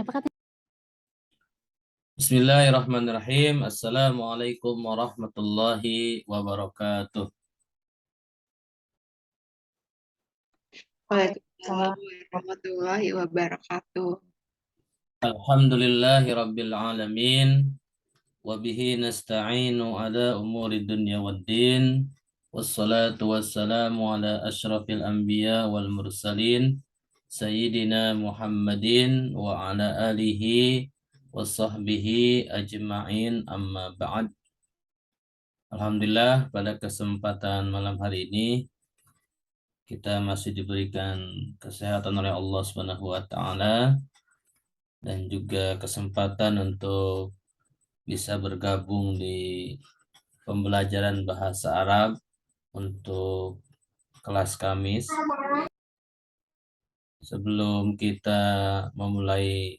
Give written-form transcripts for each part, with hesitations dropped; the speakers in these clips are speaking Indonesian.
Apa kata? Bismillahirrahmanirrahim. Assalamualaikum warahmatullahi wabarakatuh. Waalaikumsalam warahmatullahi wabarakatuh. Alhamdulillahi rabbil alamin. Wabihi nasta'inu ala umuri dunya waddin. Wassalatu wassalamu ala ashrafil anbiya wal mursalin. Sayyidina Muhammadin wa ala alihi wa sahbihi ajma'in amma ba'd. Alhamdulillah pada kesempatan malam hari ini kita masih diberikan kesehatan oleh Allah Subhanahu wa taala dan juga kesempatan untuk bisa bergabung di pembelajaran bahasa Arab untuk kelas Kamis. Sebelum kita memulai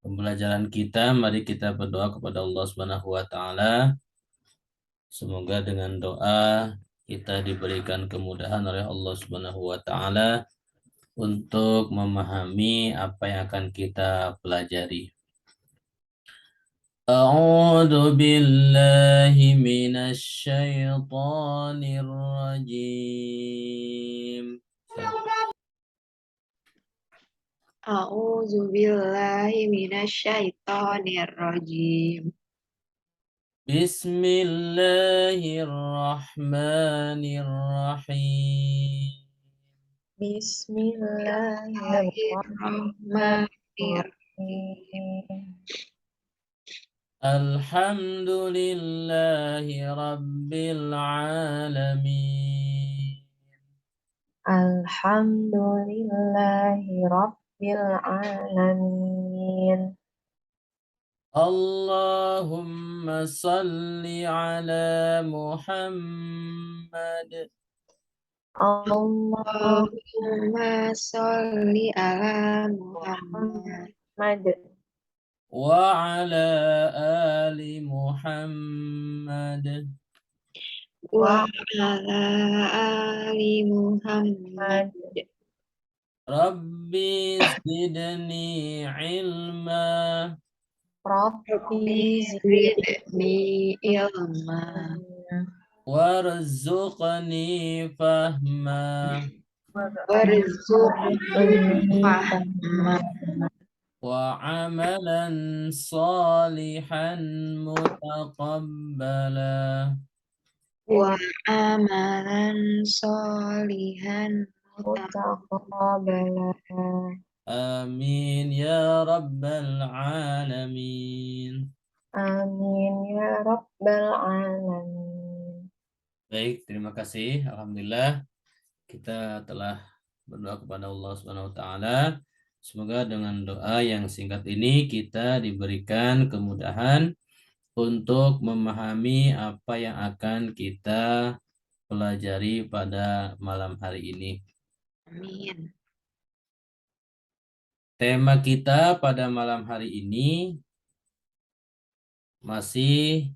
pembelajaran kita, mari kita berdoa kepada Allah Subhanahu wa taala. Semoga dengan doa kita diberikan kemudahan oleh Allah Subhanahu wa taala untuk memahami apa yang akan kita pelajari. A'udzu billahi minasy syaithanir rajim. A'udzu billahi minasyaitonir rajim. Bismillahirrahmanirrahim. Bismillahirrahmanirrahim. Alhamdulillahi rabbil alamin. Alhamdulillahi Rabbil Alamin. Allahumma salli ala Muhammad. Allahumma sholli ala Muhammad Wa ala ali Muhammad. wa ala ali Muhammad. Rabbi zidni ilma. Rabbi Zidni ilma Warzuqni fahma. warzuqni fahma Wa amalan salihan mutaqabbala. wa amalan sholihan Mutaqabbala. Amin ya rabbal alamin. Amin ya Rabbal Alamin. Baik, terima kasih. Alhamdulillah kita telah berdoa kepada Allah Subhanahu wa taala. Semoga dengan doa yang singkat ini kita diberikan kemudahan untuk memahami apa yang akan kita pelajari pada malam hari ini. Amin. Tema kita pada malam hari ini masih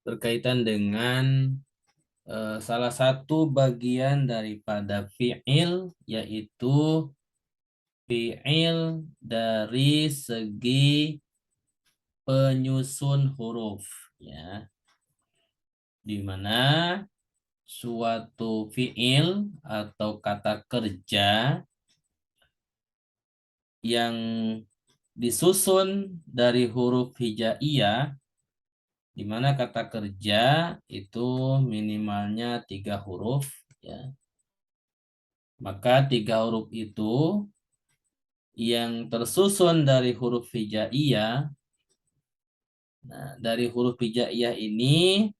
berkaitan dengan salah satu bagian daripada fi'il, yaitu fi'il dari segi penyusun huruf, ya, di mana suatu fi'il atau kata kerja yang disusun dari huruf hijaiyah, di mana kata kerja itu minimalnya 3 huruf, ya. Maka 3 huruf itu yang tersusun dari huruf hijaiyah. Nah, dari huruf hijaiyah ini,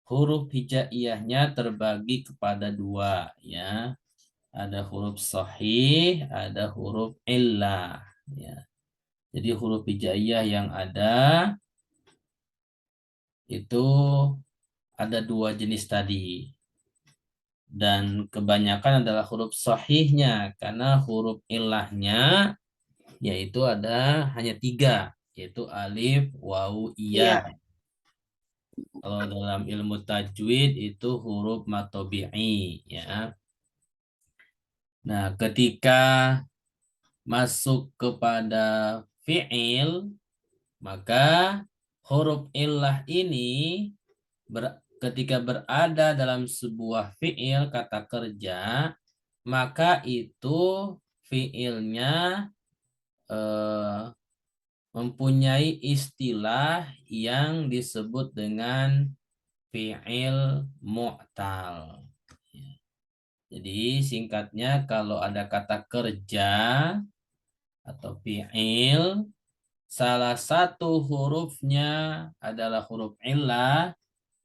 huruf hijaiyahnya terbagi kepada 2, ya. Ada huruf sahih, ada huruf illah, ya. Jadi huruf hijaiyah yang ada itu ada 2 jenis tadi. Dan kebanyakan adalah huruf sahihnya, karena huruf illahnya yaitu ada hanya 3, yaitu alif, wawu, iya. Kalau dalam ilmu tajwid itu huruf matobi'i, ya. Nah, ketika masuk kepada fi'il, maka huruf illah ini ketika berada dalam sebuah fi'il kata kerja, maka itu fi'ilnya mempunyai istilah yang disebut dengan fi'il mu'tal. Jadi singkatnya kalau ada kata kerja atau fi'il, salah satu hurufnya adalah huruf illah,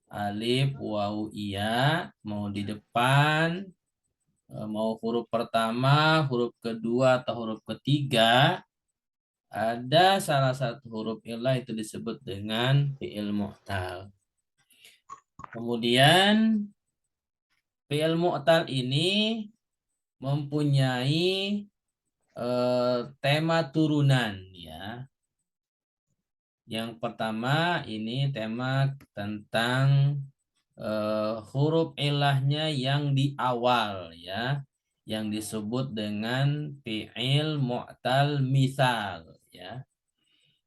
alif, waw, iya, mau di depan, mau huruf pertama, huruf kedua, atau huruf ketiga, ada salah satu huruf illah itu disebut dengan fi'il mu'tal. Kemudian fi'il mu'tal ini mempunyai tema turunan ya. Yang pertama ini tema tentang huruf ilahnya yang di awal ya, yang disebut dengan fi'il mu'tal misal ya.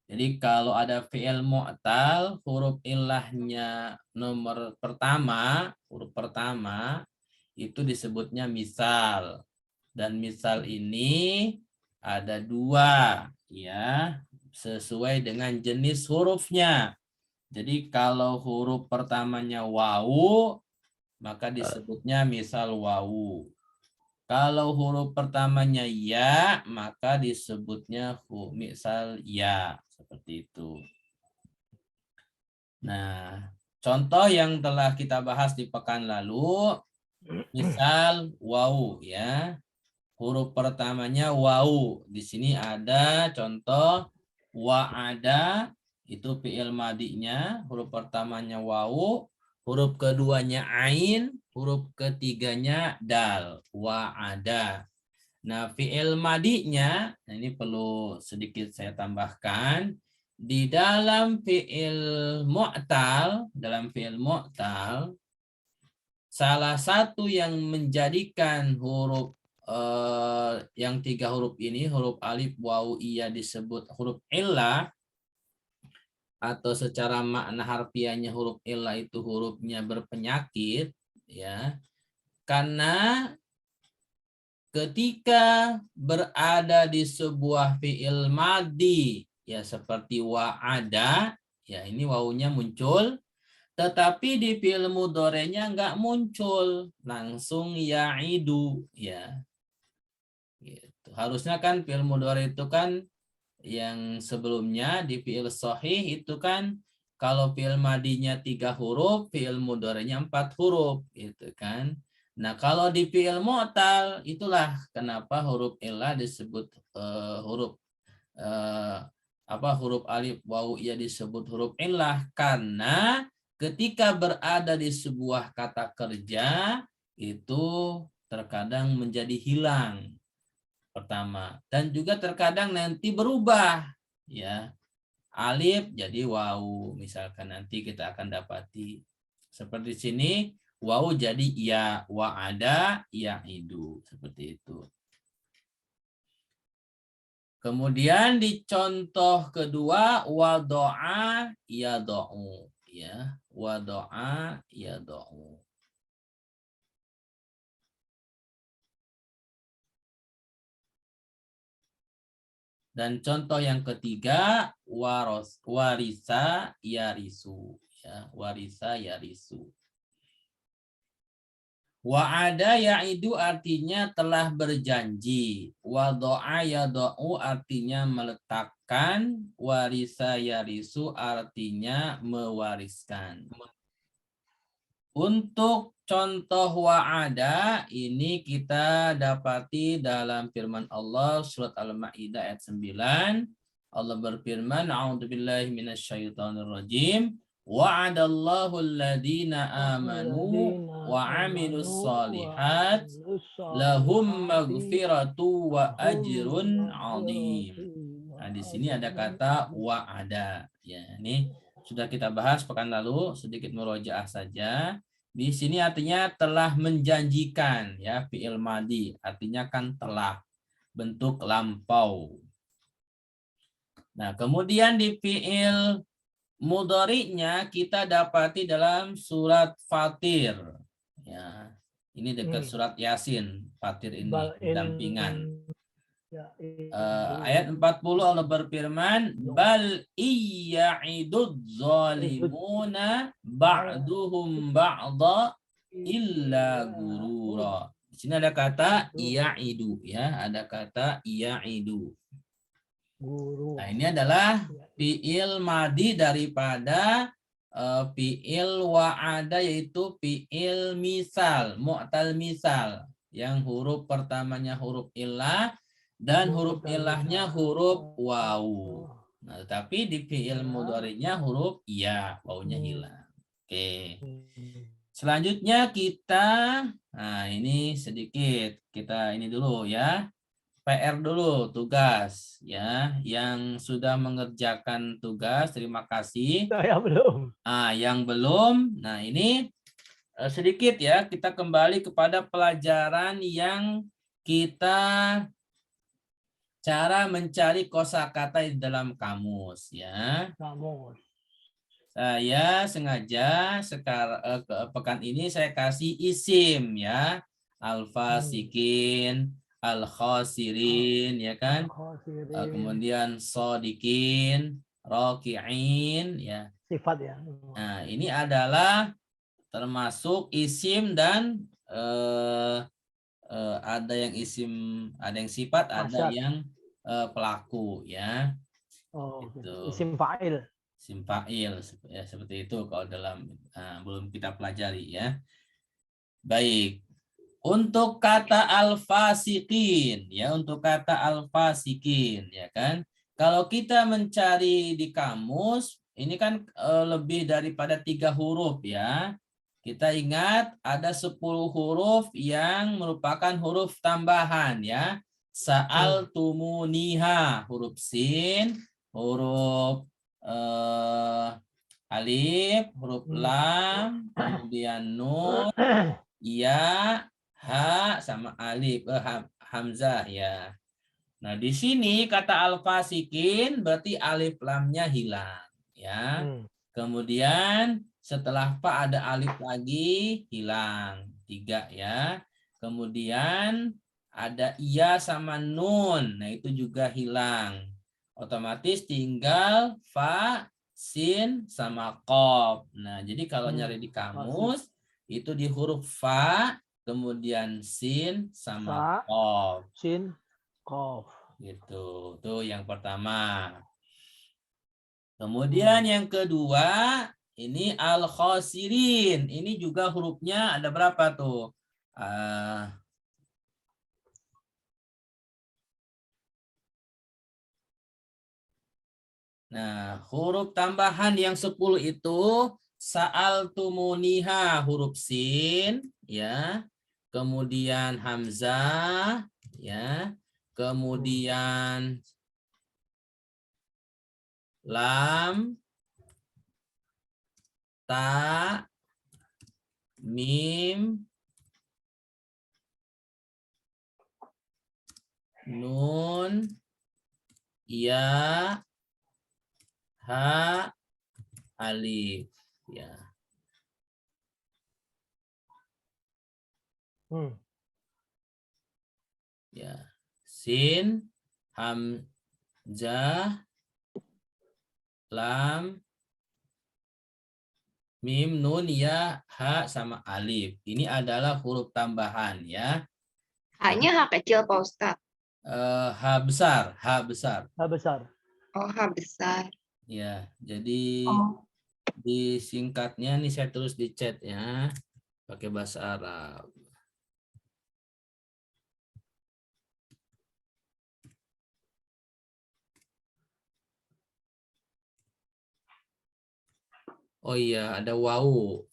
Jadi kalau ada fi'il mu'tal, huruf ilahnya nomor pertama, huruf pertama itu disebutnya misal. Dan misal ini ada dua ya, sesuai dengan jenis hurufnya. Jadi kalau huruf pertamanya wawu, maka disebutnya misal wawu. Kalau huruf pertamanya ya, maka disebutnya misal ya. Seperti itu. Nah, contoh yang telah kita bahas di pekan lalu, misal wawu ya. Huruf pertamanya wawu. Di sini ada contoh wa'ada, itu fi'il madinya, huruf pertamanya wawu, huruf keduanya ain, huruf ketiganya dal, wa'ada. Nah, fi'il madinya, ini perlu sedikit saya tambahkan, di dalam fi'il mu'tal, salah satu yang menjadikan huruf yang tiga huruf ini, huruf alif, waw, iya disebut huruf illah, atau secara makna harfiahnya huruf illah itu hurufnya berpenyakit, ya, karena ketika berada di sebuah fi'il madi, ya seperti wa'ada, ya ini wawunya muncul, tetapi di fi'il mudhari'nya enggak muncul, langsung ya'idu, ya. Gitu. Harusnya kan fi'il mudhari itu kan yang sebelumnya di fi'il sahih itu kan kalau fi'il madinya 3 huruf, fi'il mudhari'nya 4 huruf, gitu kan. Nah, kalau di fi'il mu'tal itulah kenapa huruf illah disebut huruf alif waw ya disebut huruf illah, karena ketika berada di sebuah kata kerja itu terkadang menjadi hilang pertama, dan juga terkadang nanti berubah ya, alif jadi waw, misalkan nanti kita akan dapati seperti sini, waw jadi ya, wa'ada ya idu, seperti itu. Kemudian di contoh kedua wado'a yado'u ya, wado'a yado'u. Dan contoh yang ketiga warisa yarisu ya, warisa yarisu. Wa'ada ya'idu artinya telah berjanji, wado'a yado'u artinya meletakkan, warisa yarisu artinya mewariskan. Untuk contoh wa'ada ini kita dapati dalam firman Allah surat Al-Maidah ayat 9. Allah berfirman, a'udzubillahi minasyaitonirrajim. Wa'adallahu alladhina amanu wa 'amilus shalihat lahum maghfiratu wa ajrun 'azim. Nah, di sini ada kata wa'ada. Ya, ini sudah kita bahas pekan lalu, sedikit murojaah saja. Di sini artinya telah menjanjikan, ya, fi'il madi. Artinya kan telah, bentuk lampau. Nah, kemudian di fi'il mudhari'nya kita dapati dalam surat Fatir. Ya, ini dekat surat Yasin. Fatir ini dampingan. Ayat 40 Allah berfirman, bal iyya'idud zalimuna ba'duhum ba'dha illa gurura. Di sini ada kata iya'idu, ya, ada kata iya'idu. Nah, ini adalah fi'il madi daripada fi'il wa'ada, yaitu fi'il misal, mu'tal misal, yang huruf pertamanya huruf illah dan huruf ilahnya huruf wawu. Nah, tetapi di fi'il mudhari'nya huruf iya, wawunya hilang. Oke. Selanjutnya kita, nah ini sedikit, kita ini dulu ya. PR dulu, tugas ya. Yang sudah mengerjakan tugas, terima kasih. Saya belum. Yang belum, nah ini sedikit ya, kita kembali kepada pelajaran yang kita cara mencari kosakata di dalam kamus ya. Kamus. Saya sengaja pekan ini saya kasih isim ya, al-fasikin, al-khasirin, ya kan, kemudian sodikin, roki'in, ya. Sifat ya. Nah, ini adalah termasuk isim dan ada yang isim, ada yang sifat, ada yang pelaku ya. Oh, gitu. isim fa'il. Isim fa'il ya, seperti itu kalau dalam belum kita pelajari ya. Baik. Untuk kata al-fasikin ya, untuk kata al-fasikin ya kan. Kalau kita mencari di kamus, ini kan lebih daripada 3 huruf ya. Kita ingat ada 10 huruf yang merupakan huruf tambahan ya. Sa'altumuniha, huruf sin, huruf alif, huruf lam, kemudian nun, ya, ha, sama alif, hamzah ya. Nah, di sini kata al-fasikin berarti alif lamnya hilang ya. Kemudian setelah fa ada alif lagi, hilang 3 ya. Kemudian ada iya sama nun, nah itu juga hilang. Otomatis tinggal fa, sin, sama qaf. Nah, jadi kalau nyari di kamus itu di huruf fa, kemudian sin, sama qaf. Sin, qaf. Gitu. Itu yang pertama. Kemudian yang kedua, ini al-khasirin. Ini juga hurufnya ada berapa tuh? Nah, huruf tambahan yang 10 itu sa'altumuniha, huruf sin ya. Kemudian hamzah ya. Kemudian lam, ta, mim, nun, ya, ha, alif ya. Ya. Sin, hamzah, lam, mim, nun, ya, ha, sama alif. Ini adalah huruf tambahan ya. H-nya H kecil Pak Ustadz. H besar, H besar. H besar. Oh, H besar. Ya, jadi di singkatnya nih saya tulis di chat ya, pakai bahasa Arab. Oh iya, ada wawu.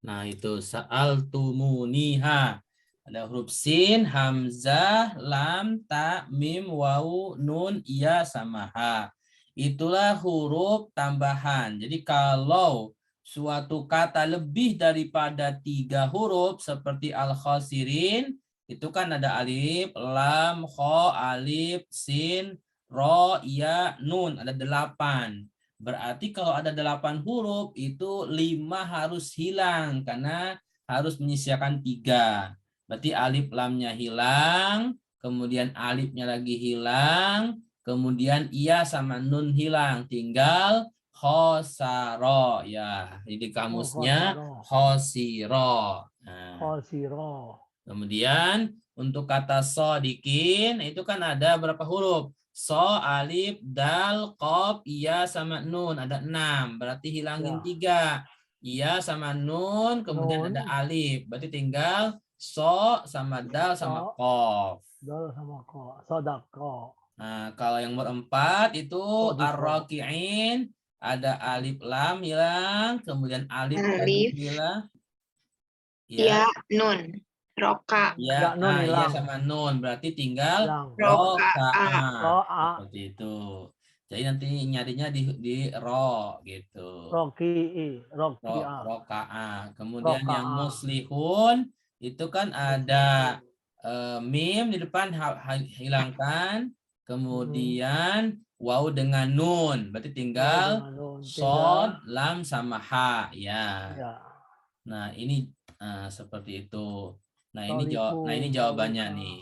Nah, itu sa'altumuniha. Ada huruf sin, hamzah, lam, ta, mim, wawu, nun, iya, sama ha. itulah huruf tambahan. Jadi kalau suatu kata lebih daripada 3 huruf seperti al-khasirin, itu kan ada alif, lam, kho, alif, sin, ro, ya, nun. Ada 8. Berarti kalau ada 8 huruf, itu 5 harus hilang karena harus menyisakan 3. Berarti alif lamnya hilang, kemudian alifnya lagi hilang, kemudian iya sama nun hilang, tinggal khosaro ya. Jadi kamusnya khosiro. Nah, Khosiro. kemudian untuk kata sodikin itu kan ada berapa huruf? So, alif, dal, qaf, iya sama nun, ada 6. Berarti hilangin 3. Iya sama nun, kemudian ada alif. Berarti tinggal so sama dal sama qaf. Dal sama ko. Sodako. Nah, kalau yang nomor 4 itu ar-raki'in, ada alif lam hilang, kemudian alif lagi Alif. hilang. Ya, nun. Roka. Ya, Nun iya hilang. sama nun, berarti tinggal Hilang. roka'a. Ro'a. Seperti itu. Jadi nanti nyarinya di ro gitu. Roki'i. Roki'a. Roka'a. Kemudian yang Roka'a. muslihun itu kan ada mim di depan hilangkan, kemudian waw dengan nun, berarti tinggal sod, lam sama ha ya. Nah, ini seperti itu. Nah, ini jawabannya nih.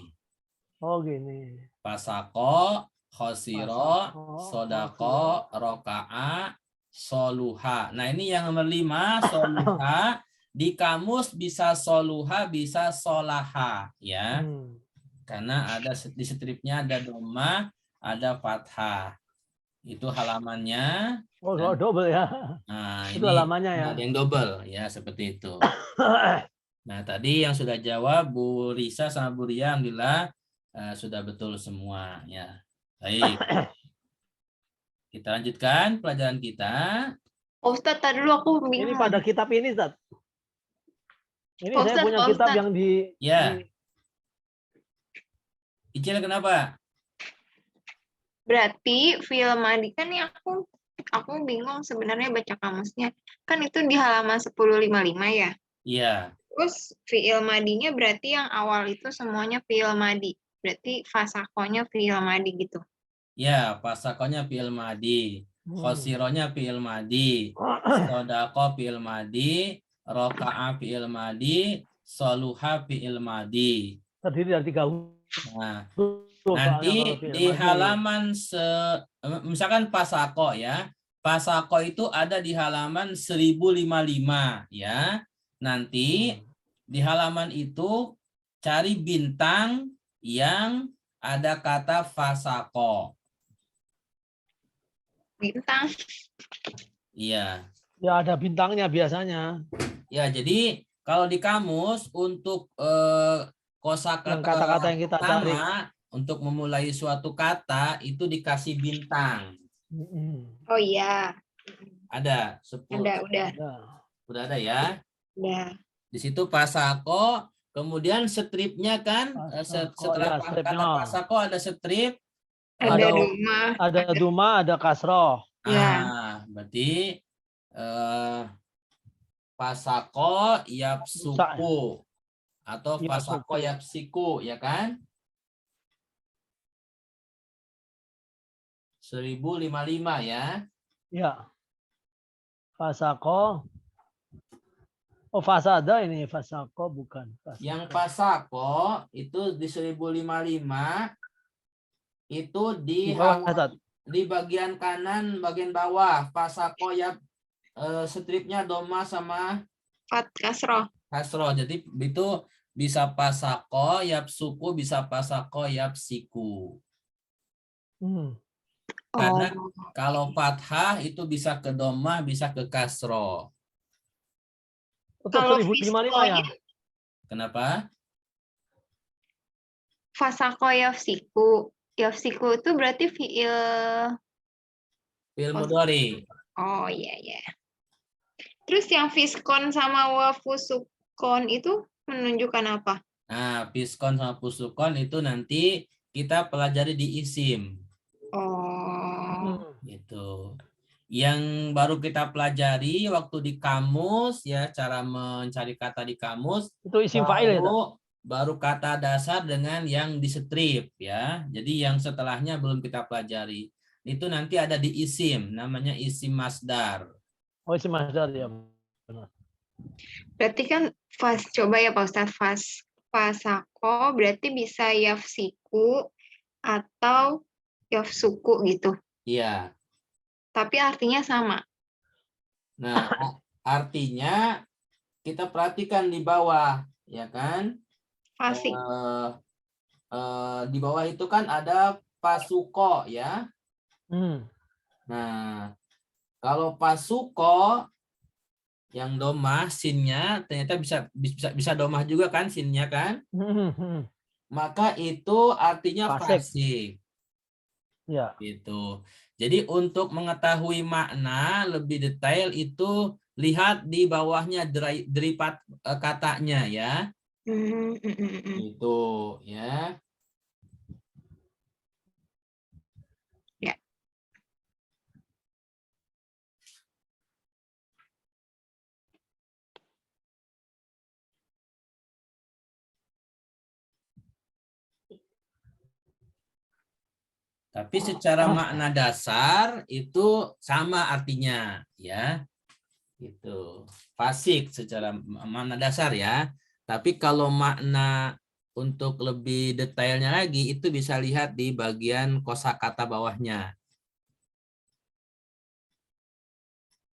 Oh, gini. Pasako, khosiro, sodako, roka'a, soluha. Nah, ini yang nomor 5, soluha. Di kamus bisa soluha, bisa solaha, ya. Karena ada di stripnya ada doma, ada fathah. Itu halamannya. Oh, double ya. Nah, itu ini halamannya ya. ada yang double, ya seperti itu. Nah, tadi yang sudah jawab Bu Risa sama Bu Ria, alhamdulillah sudah betul semua, ya. Baik. Kita lanjutkan pelajaran kita. Ustadz, tadi dulu aku bingung. Ini pada kitab ini, Ustadz. Ini saya Ustadz, punya Pak kitab Ustadz. yang di... Ya. Icil kenapa? Berarti film Madi kan nih aku bingung sebenarnya baca kamusnya. Kan itu di halaman 1055 ya. Iya. Terus fi'il madinya berarti yang awal itu semuanya fi'il madi. Berarti fasakonya fi'il madi gitu. Ya, pasakonya fi'il madi, khosironya fi'il madi, sodako fi'il madi, roka'a fi'il madi, soluha fi'il madi. Terdiri dari 3 huruf. Nah, nanti di halaman misalkan pasako ya. Pasako itu ada di halaman 1055 ya. Nanti di halaman itu cari bintang yang ada kata fasako. Bintang. Iya. Ya ada bintangnya biasanya. Ya, jadi kalau di kamus untuk kosakata kata-kata yang kita cari untuk memulai suatu kata itu dikasih bintang. Oh iya. Ada 10. Udah. Udah ada ya? Udah. Di situ pasako, kemudian stripnya kan setelah kata pasako ada strip. Ada duma. Ada duma, ada kasroh. Ya. Berarti pasako yapsuku atau pasako yapsiku, ya kan? 1055 ya. Ya. Fasako. Oh, fasada ini fasako bukan. Fasako. Yang pasako itu di 1055 itu di bagian kanan, bagian bawah. Pasako ya stripnya doma sama kasroh. Kasroh. Jadi itu bisa pasako yapsuku, bisa pasako yapsiku. Karena kalau fathah itu bisa ke doma, bisa ke kasroh. Kalau 1055 ya. Kenapa? Fasako yafsiku. Yafsiku itu berarti fi'il mudhari. Oh iya. Terus yang fiskon sama wafusukon itu menunjukkan apa? Nah, fiskon sama fusukon itu nanti kita pelajari di isim. Oh. Itu. Yang baru kita pelajari waktu di kamus ya, cara mencari kata di kamus Itu isim fa'il ya, Ustaz? baru kata dasar dengan yang di strip ya. Jadi yang setelahnya belum kita pelajari. Itu nanti ada di isim, namanya isim masdar. Oh, isim masdar ya. Benar. Berarti kan coba ya Pak Ustadz, fasako berarti bisa yafsiku atau yafsuku gitu. Iya. Tapi artinya sama. Nah, artinya kita perhatikan di bawah, ya kan? Fasik. Di bawah itu kan ada pasuko, ya. Nah, kalau pasuko yang domah sinnya ternyata bisa domah juga kan sinnya kan? Maka itu artinya Fasik. fasik. Ya. Gitu. Jadi untuk mengetahui makna lebih detail itu lihat di bawahnya deripat katanya ya. Itu ya. Ya. Tapi secara makna dasar itu sama artinya ya. Itu fasik secara makna dasar ya. Tapi kalau makna untuk lebih detailnya lagi itu bisa lihat di bagian kosakata bawahnya.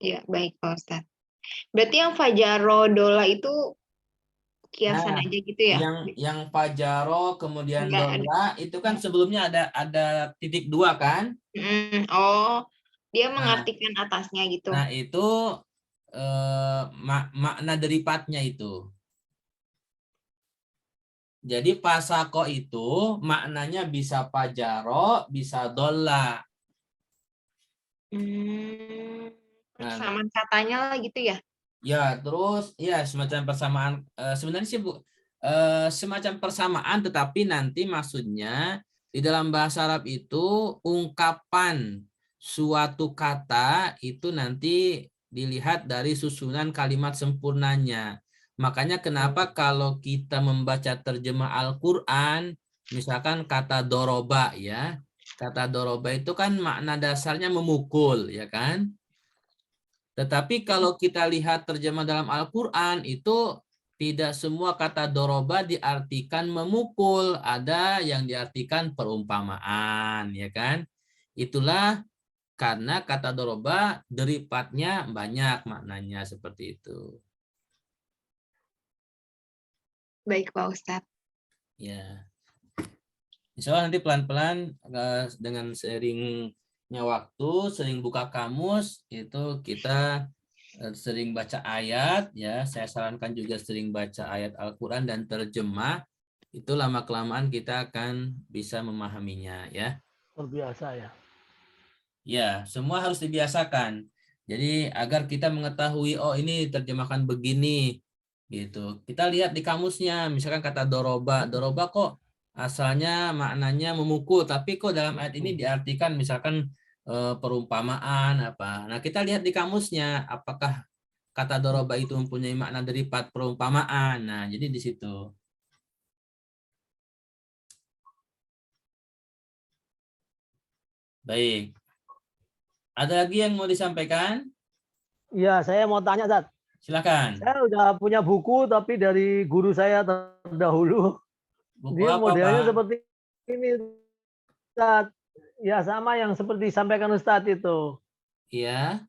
Ya, baik Pak Ustadz. Berarti yang fajarodola itu kiasan Nah, aja gitu ya? yang Pajaro kemudian Enggak ada. Dola itu kan sebelumnya ada titik dua kan? Oh, dia Nah, mengartikan atasnya gitu. nah itu makna deripatnya itu. Jadi pasako itu maknanya bisa Pajaro, bisa Dola. Persamaan katanya lah gitu ya? Ya, terus ya semacam persamaan sebenarnya sih Bu semacam persamaan tetapi nanti maksudnya di dalam bahasa Arab itu ungkapan suatu kata itu nanti dilihat dari susunan kalimat sempurnanya. Makanya kenapa kalau kita membaca terjemah Al-Qur'an misalkan kata doroba ya. Kata doroba itu kan makna dasarnya memukul ya kan? Tetapi kalau kita lihat terjemah dalam Al-Quran itu tidak semua kata doroba diartikan memukul, ada yang diartikan perumpamaan, ya kan? Itulah karena kata doroba deripatnya banyak maknanya seperti itu. Baik Pak Ustadz. Ya, insya Allah nanti pelan-pelan dengan seringnya waktu, sering buka kamus itu kita sering baca ayat ya, saya sarankan juga sering baca ayat Al-Qur'an dan terjemah, itu lama-kelamaan kita akan bisa memahaminya ya. Terbiasa ya. Ya, semua harus dibiasakan. Jadi agar kita mengetahui oh ini terjemahkan begini gitu. Kita lihat di kamusnya, misalkan kata doroba, doroba kok asalnya maknanya memukul, tapi kok dalam ayat ini diartikan misalkan perumpamaan apa. Nah, kita lihat di kamusnya apakah kata doroba itu mempunyai makna deripat perumpamaan. Nah, jadi di situ. Baik. Ada lagi yang mau disampaikan? Iya, saya mau tanya, Ustaz. Silakan. Saya udah punya buku tapi dari guru saya terdahulu. Buku Dia apa, modelnya Pak? seperti ini, Ustaz. Ya, sama yang seperti disampaikan Ustaz itu. Iya.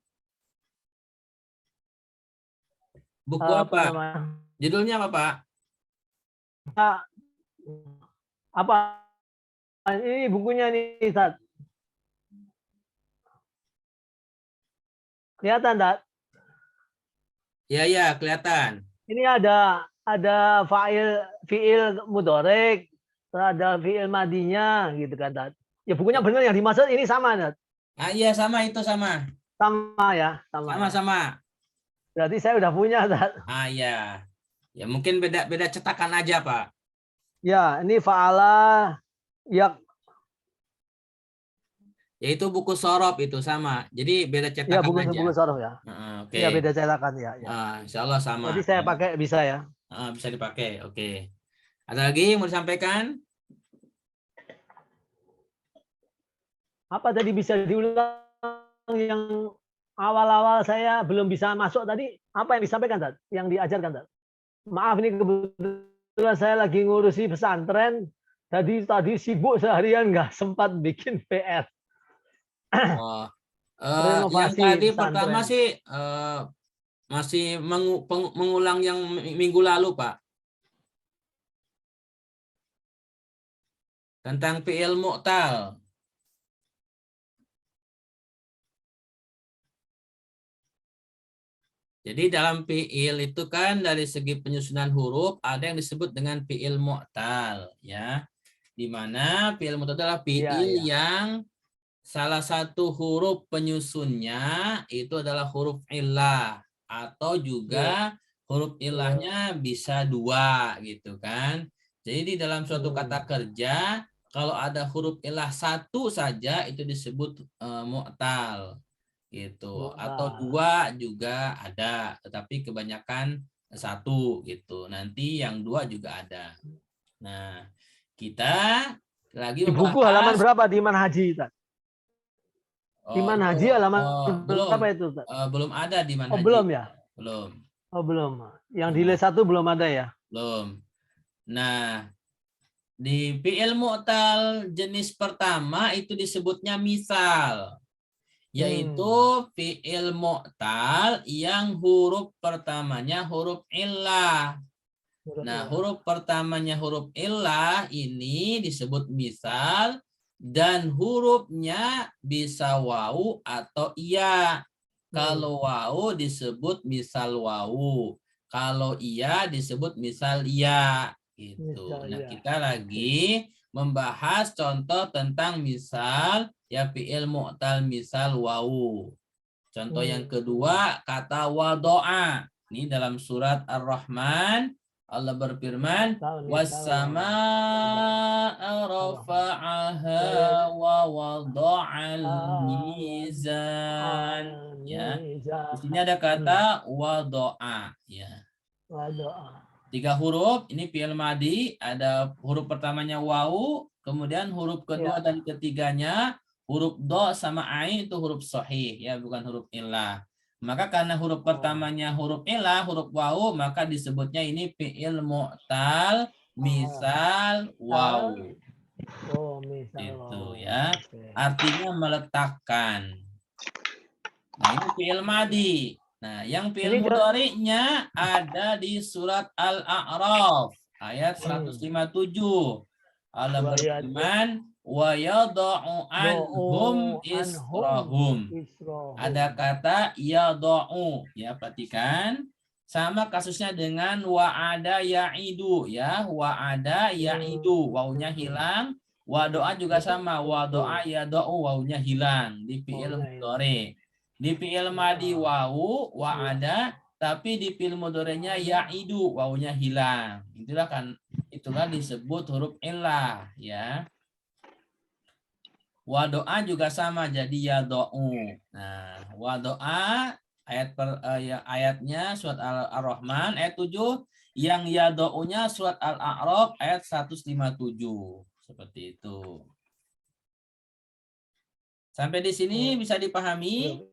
Buku Apa apa? namanya? Judulnya apa, Pak? Apa? Ini bukunya nih, Ustaz. Kelihatan, Ustaz? Iya, iya, kelihatan. Ini ada fiil mudorek, ada fiil madinya gitu kan, Ustaz. Ya bukunya benar yang dimaksud ini sama, Ustaz. Ah, iya, sama itu sama. Sama ya, sama ya. Sama-sama. Berarti saya udah punya, Ustaz. Ah, iya. Ya mungkin beda cetakan aja, Pak. Ya, ini fa'ala ya Yaitu buku Sorob itu sama. Jadi beda Ya, cetakan buku aja. buku sorof ya. Oke. Ya, beda cetakan ya. Ya. Insya Allah sama. Jadi saya pakai bisa ya. Bisa dipakai. Oke. Ada lagi yang mau disampaikan? Apa tadi bisa diulang yang awal-awal saya belum bisa masuk tadi? Apa yang disampaikan Tad? Yang diajarkan Tad? Maaf ini kebetulan saya lagi ngurusi pesantren. Tadi sibuk seharian nggak sempat bikin PR. Oh, yang Renovasi tadi pesantren. pertama sih masih mengulang yang minggu lalu, Pak. Tentang fi'il mu'tal. Jadi dalam fi'il itu kan dari segi penyusunan huruf ada yang disebut dengan fi'il mu'tal, ya. Di mana fi'il mu'tal adalah fi'il yang salah satu huruf penyusunnya itu adalah huruf illah atau juga huruf ilahnya bisa 2 gitu kan. Jadi di dalam suatu kata kerja kalau ada huruf ilah 1 saja itu disebut mu'tal gitu, atau 2 juga ada, tetapi kebanyakan 1 gitu. Nanti yang 2 juga ada. Nah, kita lagi di buku halaman berapa di Manhaji Tad? Di Manhaji halaman berapa itu Tad? Belum ada di Manhaji. Oh, belum ya? Belum. Oh, belum. Yang di les 1 belum ada ya? Belum. Nah, di fi'il mu'tal jenis pertama itu disebutnya misal, yaitu fi'il mu'tal yang huruf pertamanya huruf illah. Nah, huruf pertamanya huruf illah ini disebut misal dan hurufnya bisa wawu atau iya. Kalau wawu disebut misal wawu. Kalau iya disebut misal iya. Gitu. Nah, kita lagi membahas contoh tentang misal ya fi'il mu'tal misal wawu. Contoh yang kedua kata wado'a. Ini dalam surat Ar-Rahman Allah berfirman was-samaa'a rafa'aha wa wada'al mizan. Ya. Di sini ada kata wado'a ya. Wado'a. 3 huruf, ini fi'il madi, ada huruf pertamanya wawu, kemudian huruf kedua dan ketiganya huruf do sama ain itu huruf sahih ya, bukan huruf illah. Maka karena huruf pertamanya huruf illah, huruf wawu, maka disebutnya ini fi'il mu'tal misal wawu. Oh, misal itu ya. Artinya meletakkan. Nah, ini fi'il madi. Nah, yang fi'il mudhari'nya ada di surat Al-A'raf ayat 157. Allah berfirman wa yada'u anhum israhum. Ada kata yada'u ya, perhatikan. Sama kasusnya dengan wa'ada ya'idu ya, wa'ada ya'idu wawunya hilang. Wa doa juga sama, wa doa yada'u wawunya hilang di fi'il mudhari'. Di fi'il madi wawu wa'ada, tapi di fi'il mudhari'nya ya'idu wawunya hilang. Itulah disebut huruf illah ya. Wa doa juga sama jadi yada'u. Nah, wa doa ayatnya surat Ar-Rahman ayat 7, yang yada'unya surat Al-A'raf ayat 157. Seperti itu. Sampai di sini bisa dipahami?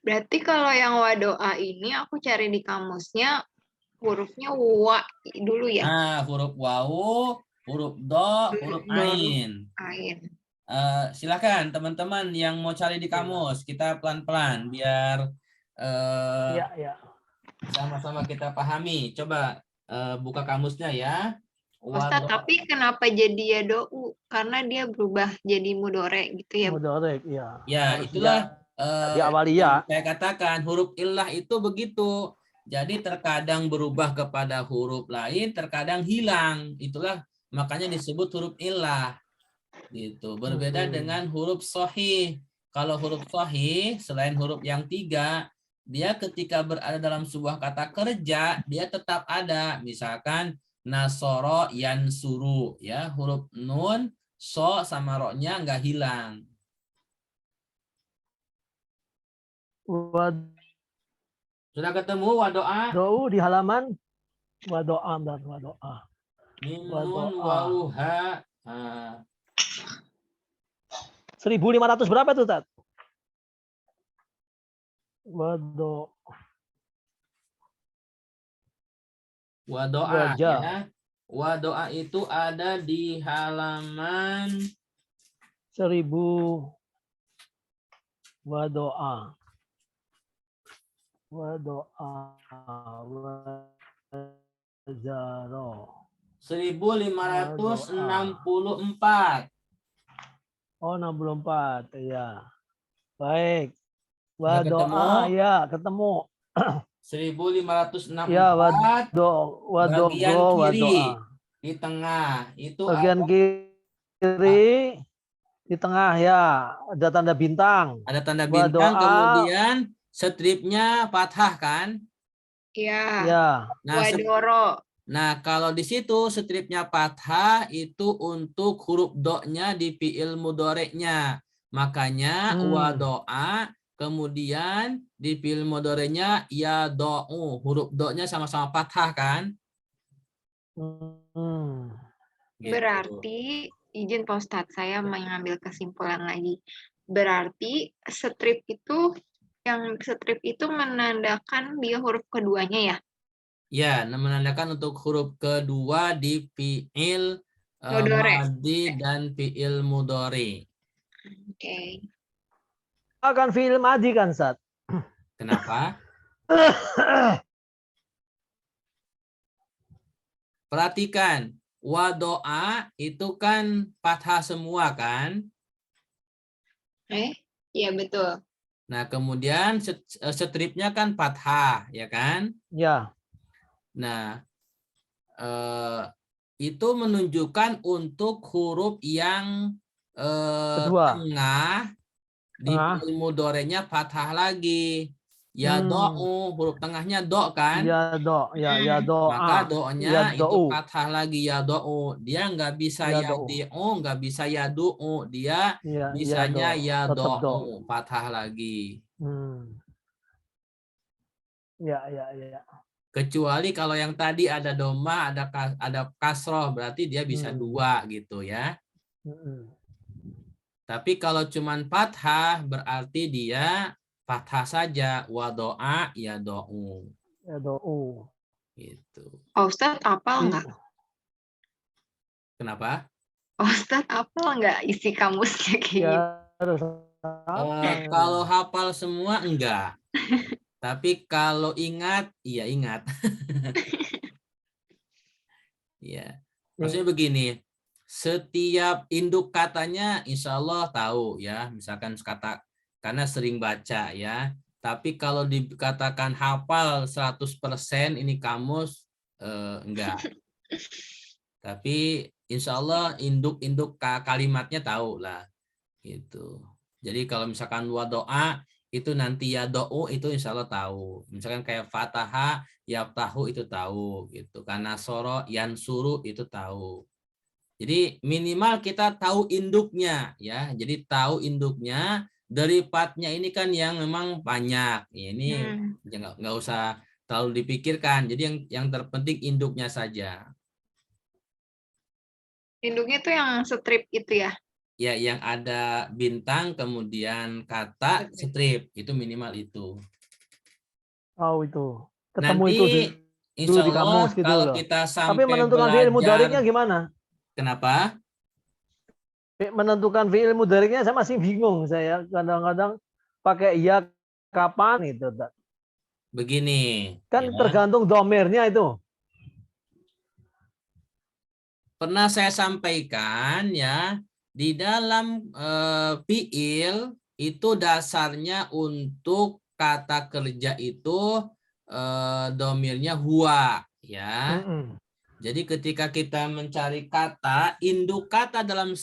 Berarti kalau yang wadoa ini aku cari di kamusnya hurufnya wa dulu ya. Nah, huruf wawu, huruf do, huruf ain. Silakan teman-teman yang mau cari di kamus, kita pelan-pelan biar sama-sama kita pahami. Coba buka kamusnya ya. Ustaz, tapi kenapa jadi yadou? Karena dia berubah jadi mudore gitu ya. Mudore, iya. Ya, itulah di awaliyah. Saya katakan huruf illah itu begitu. Jadi terkadang berubah kepada huruf lain, terkadang hilang. Itulah makanya disebut huruf illah. Gitu. Berbeda dengan huruf sahih. Kalau huruf sahih selain huruf yang 3, dia ketika berada dalam sebuah kata kerja, dia tetap ada. Misalkan nasoro yansuru ya, huruf nun so sama ro-nya enggak hilang. Sudah ketemu wadoa? Wado'u di halaman wado'a, wado'a. Mimun Wado'a. wauha. 1.500 berapa tuh, Tat? Wado'a. Wadoa Wajah. ya. Wadoa itu ada di halaman 1000 wado'a. Wado'a. Wajaro. 1564. Oh, 64. Iya. Baik. Sudah ketemu? Wado'a, ya, ketemu. 1564 Ya, bagian wadogo, kiri wado'a. di tengah itu Bagian kiri di tengah ya, ada tanda bintang. ada tanda bintang, Wado'a, kemudian stripnya fathah kan? Ya. ya. Wadoro. Nah, kalau di situ stripnya fathah itu untuk huruf do-nya di fiil mudhoreknya. Makanya wado'a, kemudian di fiil mudhoreknya ya do'u. Huruf do-nya sama-sama fathah kan? Gitu. Berarti, izin Pak Ustadz, saya mengambil kesimpulan lagi. Berarti yang strip itu menandakan dia huruf keduanya ya? Ya, menandakan untuk huruf kedua di fiil Mudhore. madi dan fiil mudhari. Oke. Akan fi'il madi kan, Sat? Kenapa? Perhatikan, wado'a itu kan fathah semua kan? Iya betul. Nah, kemudian stripnya kan fathah, ya kan? Ya. Nah, itu menunjukkan untuk huruf yang Kedua. tengah di fiil mudhorenya fathah lagi. Ya do'u, huruf tengahnya do kan? Ya do, ya do'a. Maka do-nya Ya itu do'u. fathah lagi ya do'u. Dia nggak bisa Ya ya do'u. di'u, nggak bisa ya du'u. Dia Ya, bisanya ya tetap do. do'u, fathah lagi. Ya, ya. Kecuali kalau yang tadi ada doma, ada kasroh, berarti dia bisa dua gitu ya. Tapi kalau cuman fathah berarti dia fathah saja, wado'a ya do'u. Ya do'u. Gitu. Ustadz apal nggak? Kenapa? Ustadz apal nggak isi kamusnya kayak Ya, gitu? harus Kalau hafal semua enggak. Tapi kalau ingat, iya ingat. Ya, maksudnya begini, setiap induk katanya insya Allah tahu ya, misalkan kata karena sering baca ya. Tapi kalau dikatakan hafal 100% ini kamus enggak. Tapi insya Allah induk-induk kalimatnya tahu lah gitu. Jadi kalau misalkan wadoa itu nanti ya do'u itu insya Allah tahu. Misalkan kayak fataha ya tahu itu tahu gitu. Karena soro yan suru itu tahu. Jadi minimal kita tahu induknya ya. Jadi tahu induknya dari partnya ini kan yang memang banyak. Ya, ini nggak usah terlalu dipikirkan. Jadi yang terpenting induknya saja. Induknya tuh yang strip itu ya? Ya, yang ada bintang kemudian kata strip itu minimal itu. Oh itu. Ketemu Nanti itu insya di Allah kamus gitu kalau loh. kita Tapi sampai menentukan fi'il mudhari'nya belajar, gimana? kenapa? Menentukan fi'il mudhari'nya saya masih bingung. Saya kadang-kadang pakai iya kapan itu. Begini. Kan Ya. tergantung domirnya itu. Pernah saya sampaikan ya, di dalam fi'il itu dasarnya untuk kata kerja itu domirnya huwa ya. Jadi ketika kita mencari kata, induk kata dalam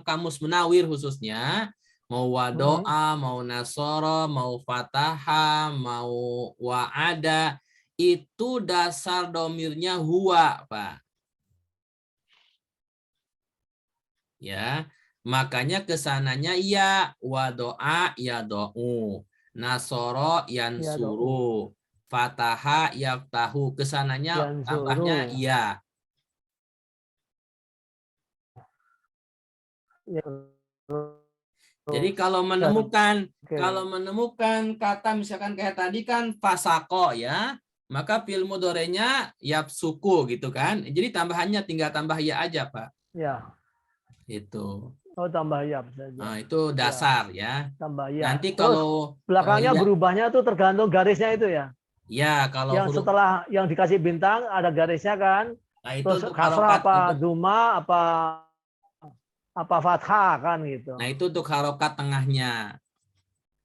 kamus Munawir khususnya, mau wadoa, mau nasoro, mau fataha, mau wa'ada, itu dasar domirnya huwa, Pak. Ya, makanya kesananya ya wadoa ya do'u. Nasoro yansuru. Fataha yaftahu. Kesananya tambahnya Yansuru. iya. Jadi kalau menemukan kata misalkan kayak tadi kan fasako ya, maka fi'il mudhari'nya yafsuku gitu kan. Jadi tambahannya tinggal tambah ya aja, Pak. Ya. Itu. Oh, tambah ya saja. Nah, itu dasar ya. Tambah ya. Nanti Terus kalau belakangnya ya, berubahnya tuh tergantung garisnya itu ya. ya kalau Yang huruf, setelah yang dikasih bintang ada garisnya kan. nah itu Terus untuk kasrah harokat apa untuk, duma apa fathah kan gitu. nah itu untuk harokat tengahnya.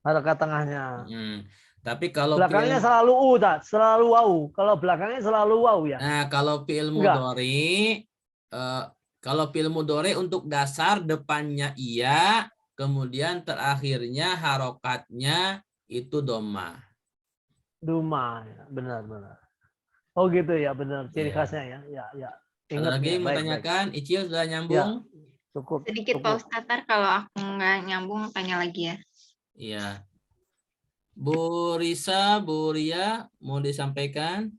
Harokat tengahnya. Tapi kalau Belakangnya selalu u tak, selalu wau. Kalau belakangnya selalu wau ya. nah kalau fi'il mudhari kalau fi'il mudhari untuk dasar depannya iya, kemudian terakhirnya harokatnya itu dhammah. Duma, ya. Benar. Oh gitu ya, benar. Ciri Iya. khasnya ya. Ya. Ada Ingat lagi ya. mau Baik. tanyakan? Icil sudah Ya, nyambung? cukup. Sedikit Pak Ustadz, ntar kalau aku nggak nyambung tanya lagi ya. Iya. Bu Risa, Bu Ria, mau disampaikan?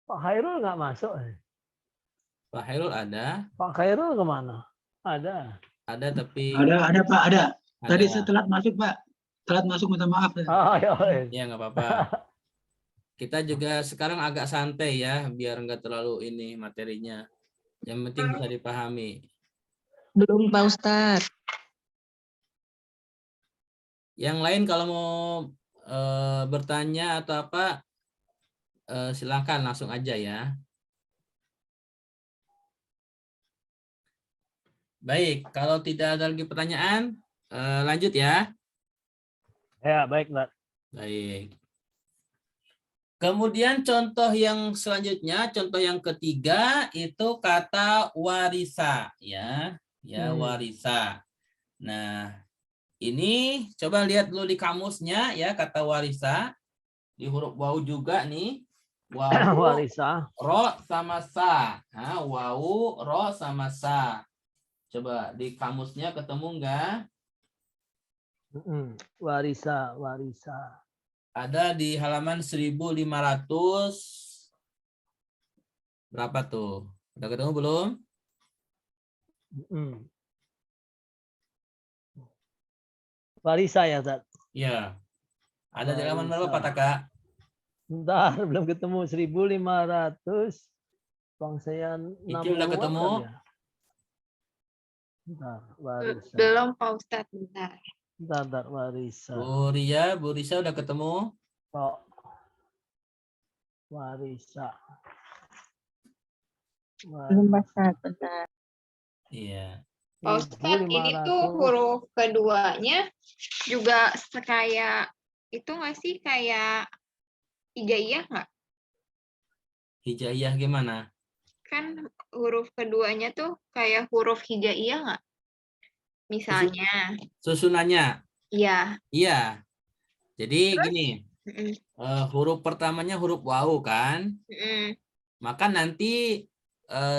Pak Khairul nggak masuk. Pak Hairul ada? Pak Khairul kemana? Ada. Ada tapi Ada Pak, ada. Tadi ada. saya telat masuk Pak. Telat masuk, minta maaf. Oh, ya. Ya nggak apa-apa. Kita juga sekarang agak santai ya, biar nggak terlalu ini materinya. Yang penting bisa dipahami. Belum Pak Ustadz. Yang lain kalau mau bertanya atau apa, silakan langsung aja ya. Baik, kalau tidak ada lagi pertanyaan, lanjut ya. Ya, baik, Mbak. Baik. Kemudian contoh yang selanjutnya, contoh yang ketiga itu kata warisa ya, warisa. Nah, ini coba lihat dulu di kamusnya ya kata warisa. Di huruf waw juga nih. Waw, Warisa. ro sama sa. Nah, waw, ro sama sa. Coba di kamusnya ketemu enggak? Warisa. Ada di halaman 1500 berapa tuh? Udah ketemu belum? Warisa ya, Tat? Iya. Ada di halaman berapa Pak Taka? Bentar, belum ketemu. 1500. Bangsayan 60. Iki udah ketemu? Ya? Bentar, warisa. Belum Pak Ustadz, bentar. Bentar, warisa. Bu Risa udah ketemu? Oh. Warisa. Belum Pak Ustadz, bentar. Iya. Pak Ustadz, ini tuh huruf keduanya juga kayak itu nggak sih, kayak hijaiyah nggak? Hijaiyah gimana? Kan huruf keduanya tuh kayak huruf hijaiyah nggak? Misalnya. Susunannya? Iya. Iya. Jadi Terus? gini, huruf pertamanya huruf waw kan? Maka nanti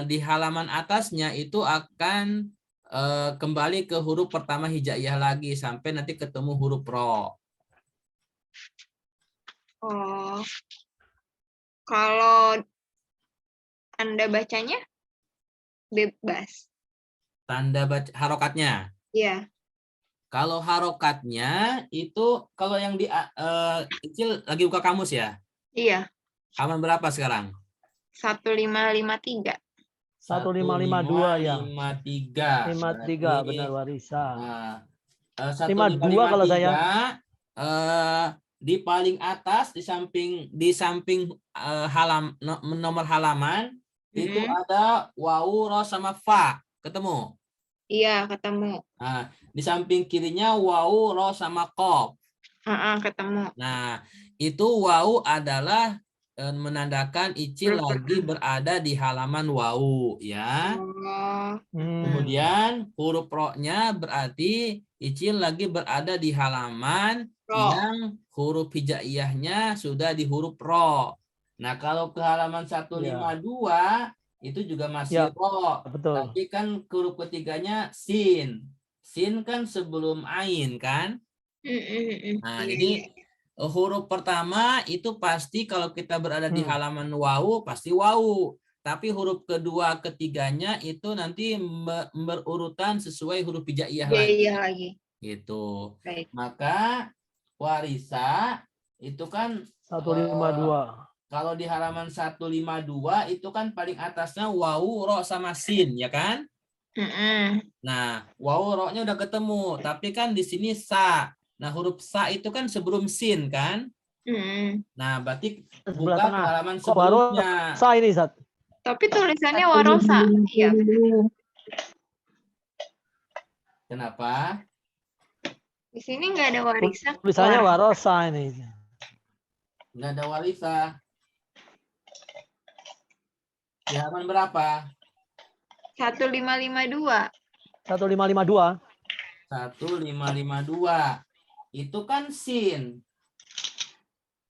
di halaman atasnya itu akan kembali ke huruf pertama hijaiyah lagi sampai nanti ketemu huruf ro. Oh, kalau Anda bacanya bebas. Tanda baca harokatnya. Iya. Kalau harokatnya itu kalau yang di kecil lagi buka kamus ya? Iya. Halaman berapa sekarang? 1553. 1552 ya. 1553. 53 benar warisa. Nah, 52 kalau saya. Di paling atas di samping nomor halaman itu ada waw, ro sama fa. Ketemu? Iya, ketemu. Nah, di samping kirinya waw, ro sama qaf. Ketemu. Nah, itu waw adalah menandakan Icil lagi berada di halaman waw ya. Kemudian huruf ro-nya berarti Icil lagi berada di halaman yang huruf hijaiyahnya sudah di huruf ro. Nah, kalau ke halaman 152 itu juga Ya, masih ro, betul. tapi kan huruf ketiganya sin. Sin kan sebelum ain kan? Nah, Iya, jadi iya. huruf pertama itu pasti kalau kita berada di Hmm. halaman wawu pasti wawu. Tapi huruf kedua, ketiganya itu nanti berurutan sesuai huruf hijaiyah Iya, lagi. iya lagi. Gitu. Baik. Maka warisa itu kan 152. kalau di halaman 152 itu kan paling atasnya wawu, ro sama sin, ya kan? Nah, wawu, ro-nya udah ketemu, tapi kan di sini sa. Nah, huruf sa itu kan sebelum sin kan? Nah, berarti Sebelah buka ke tengah. halaman Kok baru sebelumnya. sa ini, Zat? Tapi tulisannya warosa. Iya. 150. Kenapa? Di sini nggak ada warisa. Tulisannya warosa ini. Nggak ada warisa. Di halaman berapa? 1552. 1552. 1552. Itu kan sin.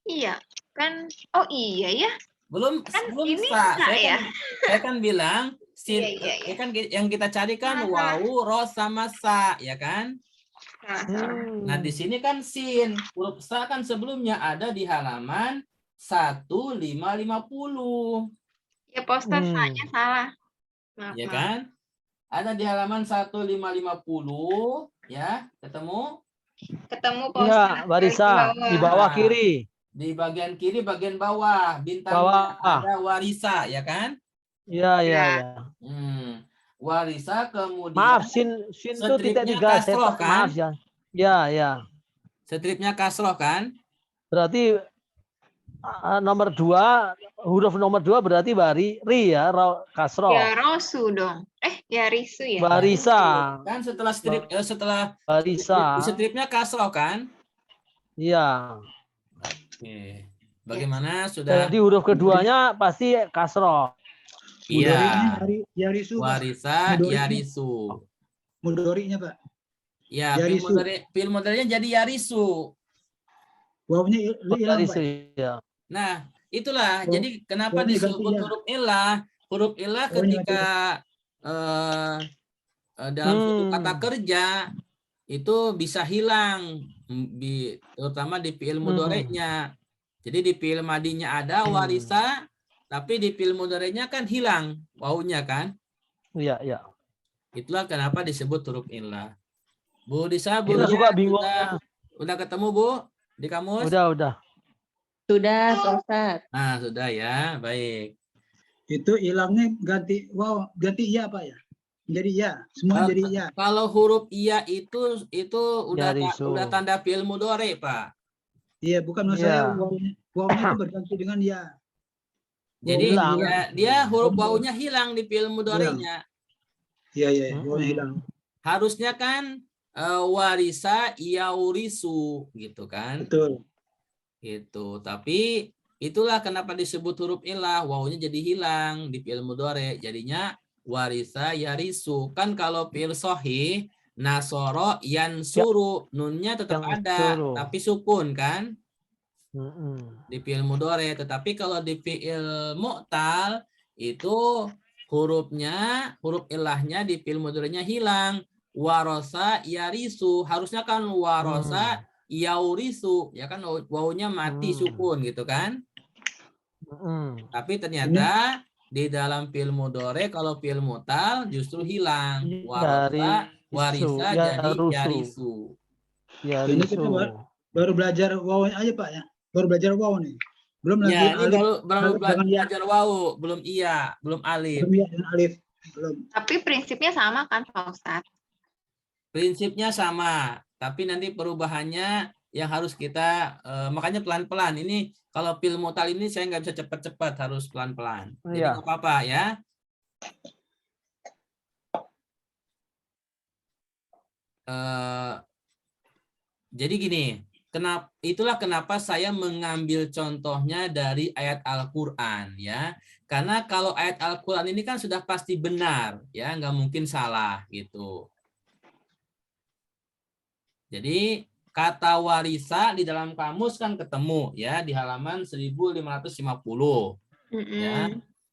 Iya. Kan, oh iya ya. Belum Ini sa. sa ya. Saya kan bilang sin. Iya, iya. Ya kan yang kita cari kan Salah. wawu, ro sama sa, ya kan? Salah. Nah, di sini kan sin. Huruf sa kan sebelumnya ada di halaman 1550. Ya, poster sa-nya salah. Maaf, Ya maaf. kan? Ada di halaman 1550, ya. Ketemu? Ketemu Iya, poster warisa di bawah Nah, kiri. Di bagian kiri, bagian bawah, bintangnya Bawah. ada warisa, ya kan? Iya, iya, Ya. iya. Warisa kemudian Maaf, sin itu titik stripnya 3. kasroh kan? Maaf ya. Ya, ya. Stripnya kasroh kan? Berarti nomor 2, huruf nomor 2 berarti ri ya, kasroh. Ya Rosu dong. Ya Risu ya. Barisa. Kan setelah strip setelah Barisa. stripnya kasroh kan? Iya. Oke. Bagaimana sudah? Jadi huruf keduanya pasti kasroh. Iya. Yarisu, Pak. Warisa Mudoriknya. yarisu. Mudoriknya, Pak. Ya, Yarisu. fi'il mudhari'nya jadi yarisu. Wawunya hilang, Barisu Pak. ya. Nah, itulah. Oh, Jadi kenapa wawunya disebut ganti ya. huruf ilah? Huruf ilah Wawunya ketika dalam suatu kata kerja itu bisa hilang, terutama di fi'il mudhari'nya. Jadi di fi'il madinya ada warisa, tapi di fi'il mudhari'nya kan hilang wawunya kan? Iya, iya. Itulah kenapa disebut huruf ilah. Bu Disa, Bu Kita Lia, suka bingung. udah ketemu Bu di kamus? Udah. Sudah, Pak Ustadz. Nah, sudah ya, baik. Itu hilangnya ganti iya, Pak ya. Jadi iya, semua jadi iya. Kalau huruf iya itu udah Yarisu. udah tanda fi'il mudhari', Pak. Iya, bukan maksud saya wawunya itu berganti dengan ya. Jadi Hilang. dia huruf wawunya hilang di fi'il mudhari'nya. Iya, wawunya hilang. Harusnya kan warisa yaurisu gitu kan. Betul. Gitu. Tapi itulah kenapa disebut huruf ilah, wawunya jadi hilang di fi'il mudhari'. Jadinya warisa yarisu. Kan kalau fi'il sahih nasoro yansuru, nunnya tetap ada tapi sukun kan? Di fi'il mudhari'. Tetapi kalau di fi'il mu'tal itu huruf ilahnya di fi'il mudhari'nya hilang. Warosa yarisu, harusnya kan warosa yaurisu, ya kan wawunya mati sukun gitu kan? Tapi ternyata di dalam fi'il mudhari' kalau fi'il mu'tal justru hilang. Warosa warisa jadi yarisu. Ini kita baru belajar wawu aja, Pak ya. Baru belajar wawu nih. Belum lagi Ya, ini alif. baru belajar wawu, belum iya, belum alif. Belum iya dengan alif. Belum. Tapi prinsipnya sama kan, Pak Ustadz? Prinsipnya sama, tapi nanti perubahannya yang harus kita makanya pelan-pelan. Ini kalau fi'il mu'tal ini saya nggak bisa cepat-cepat, harus pelan-pelan. Jadi nggak apa-apa ya. Jadi gini, itulah kenapa saya mengambil contohnya dari ayat Al-Quran ya. Karena kalau ayat Al-Quran ini kan sudah pasti benar ya, nggak mungkin salah gitu. Jadi kata warisa di dalam kamus kan ketemu ya di halaman 1550 ya.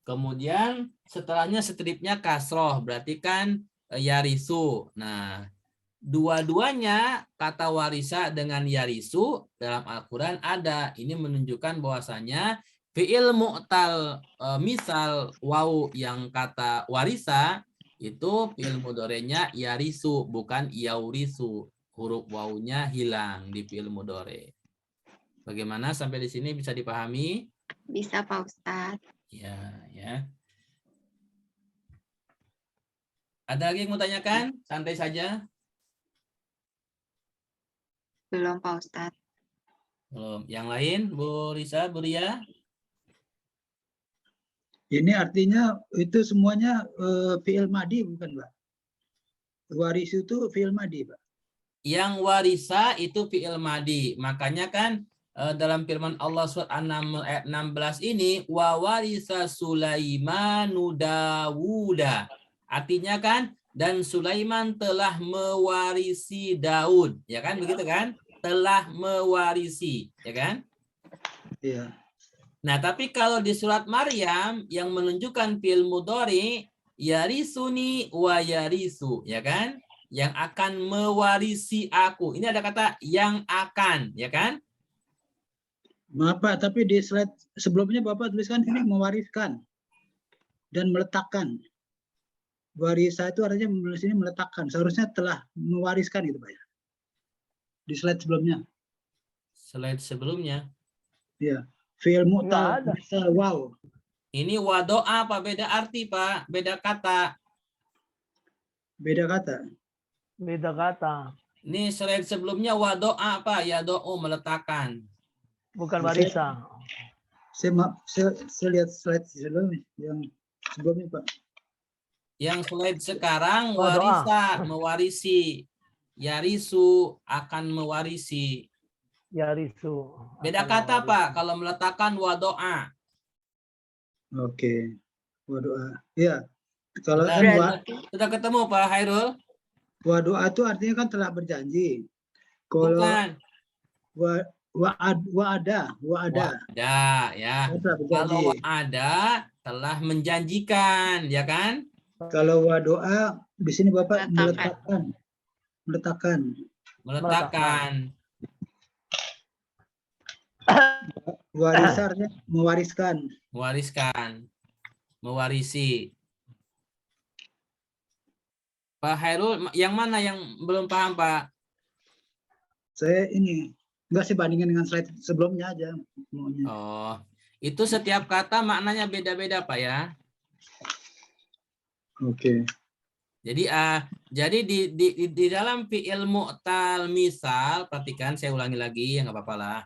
Kemudian setelahnya stripnya kasroh, berarti kan yarisu. Nah, dua-duanya kata warisa dengan yarisu dalam Al-Quran ada. Ini menunjukkan bahwasanya fi'il mu'tal misal waw yang kata warisa itu fi'il mudorenya yarisu bukan yaurisu. Huruf wawunya hilang di fi'il mudore. Bagaimana sampai di sini bisa dipahami? Bisa Pak Ustadz. Ya. Ada lagi yang mau tanyakan? Santai saja. Belum Pak Ustadz. Belum. Yang lain, Bu Risa, Bu Ria? Ini artinya itu semuanya fi'il madi bukan, Pak? Waris itu fi'il madi, Pak. Yang warisa itu fi'il madi. Makanya kan dalam firman Allah surat An-Naml ayat 16 ini wa warisa Sulaimanu Dawuda. Artinya kan dan Sulaiman telah mewarisi Daud, ya kan begitu kan? Telah mewarisi, ya kan? Iya. Nah, tapi kalau di surat Maryam yang menunjukkan fi'il mudhari yarisuni wa yarisu, ya kan? Yang akan mewarisi aku. Ini ada kata yang akan, ya kan? Maaf Pak, tapi di slide sebelumnya Bapak tuliskan ini mewariskan dan meletakkan. Warisa itu artinya menulis ini meletakkan. Seharusnya telah mewariskan itu Pak ya. Di slide sebelumnya. Slide sebelumnya. Iya. Fi'il mu'tal misal waw. Ini wadoa apa? Beda arti Pak, beda kata. Beda kata. Beda kata. Ini slide sebelumnya wadoa apa? Ya do'u meletakkan. Bukan warisa. Saya lihat slide sebelumnya yang sebelumnya Pak. Yang slide sekarang Wadoa. warisa, mewarisi. Yarisu akan mewarisi. Yarisu. Beda kata Pak, kalau meletakkan wadoa. Oke. Wadoa. Iya. Kalau Sudah, kan sudah ketemu Pak Hairul? wadoa itu artinya kan telah berjanji. Kalau Bukan. wa'ada. Wa'ada, ya. Telah berjanji. Kalau ada telah menjanjikan, ya kan? Kalau wadoa di sini Bapak Meletakkan. meletakkan. Meletakkan. Warisa artinya mewariskan. Mewariskan. Mewarisi. Pak Hairul, yang mana yang belum paham Pak? Saya ini enggak sih bandingin dengan slide sebelumnya aja maunya. Oh, itu setiap kata maknanya beda-beda Pak ya. Oke. Jadi di dalam fi'il mu'tal misal, perhatikan saya ulangi lagi ya nggak apa-apa lah.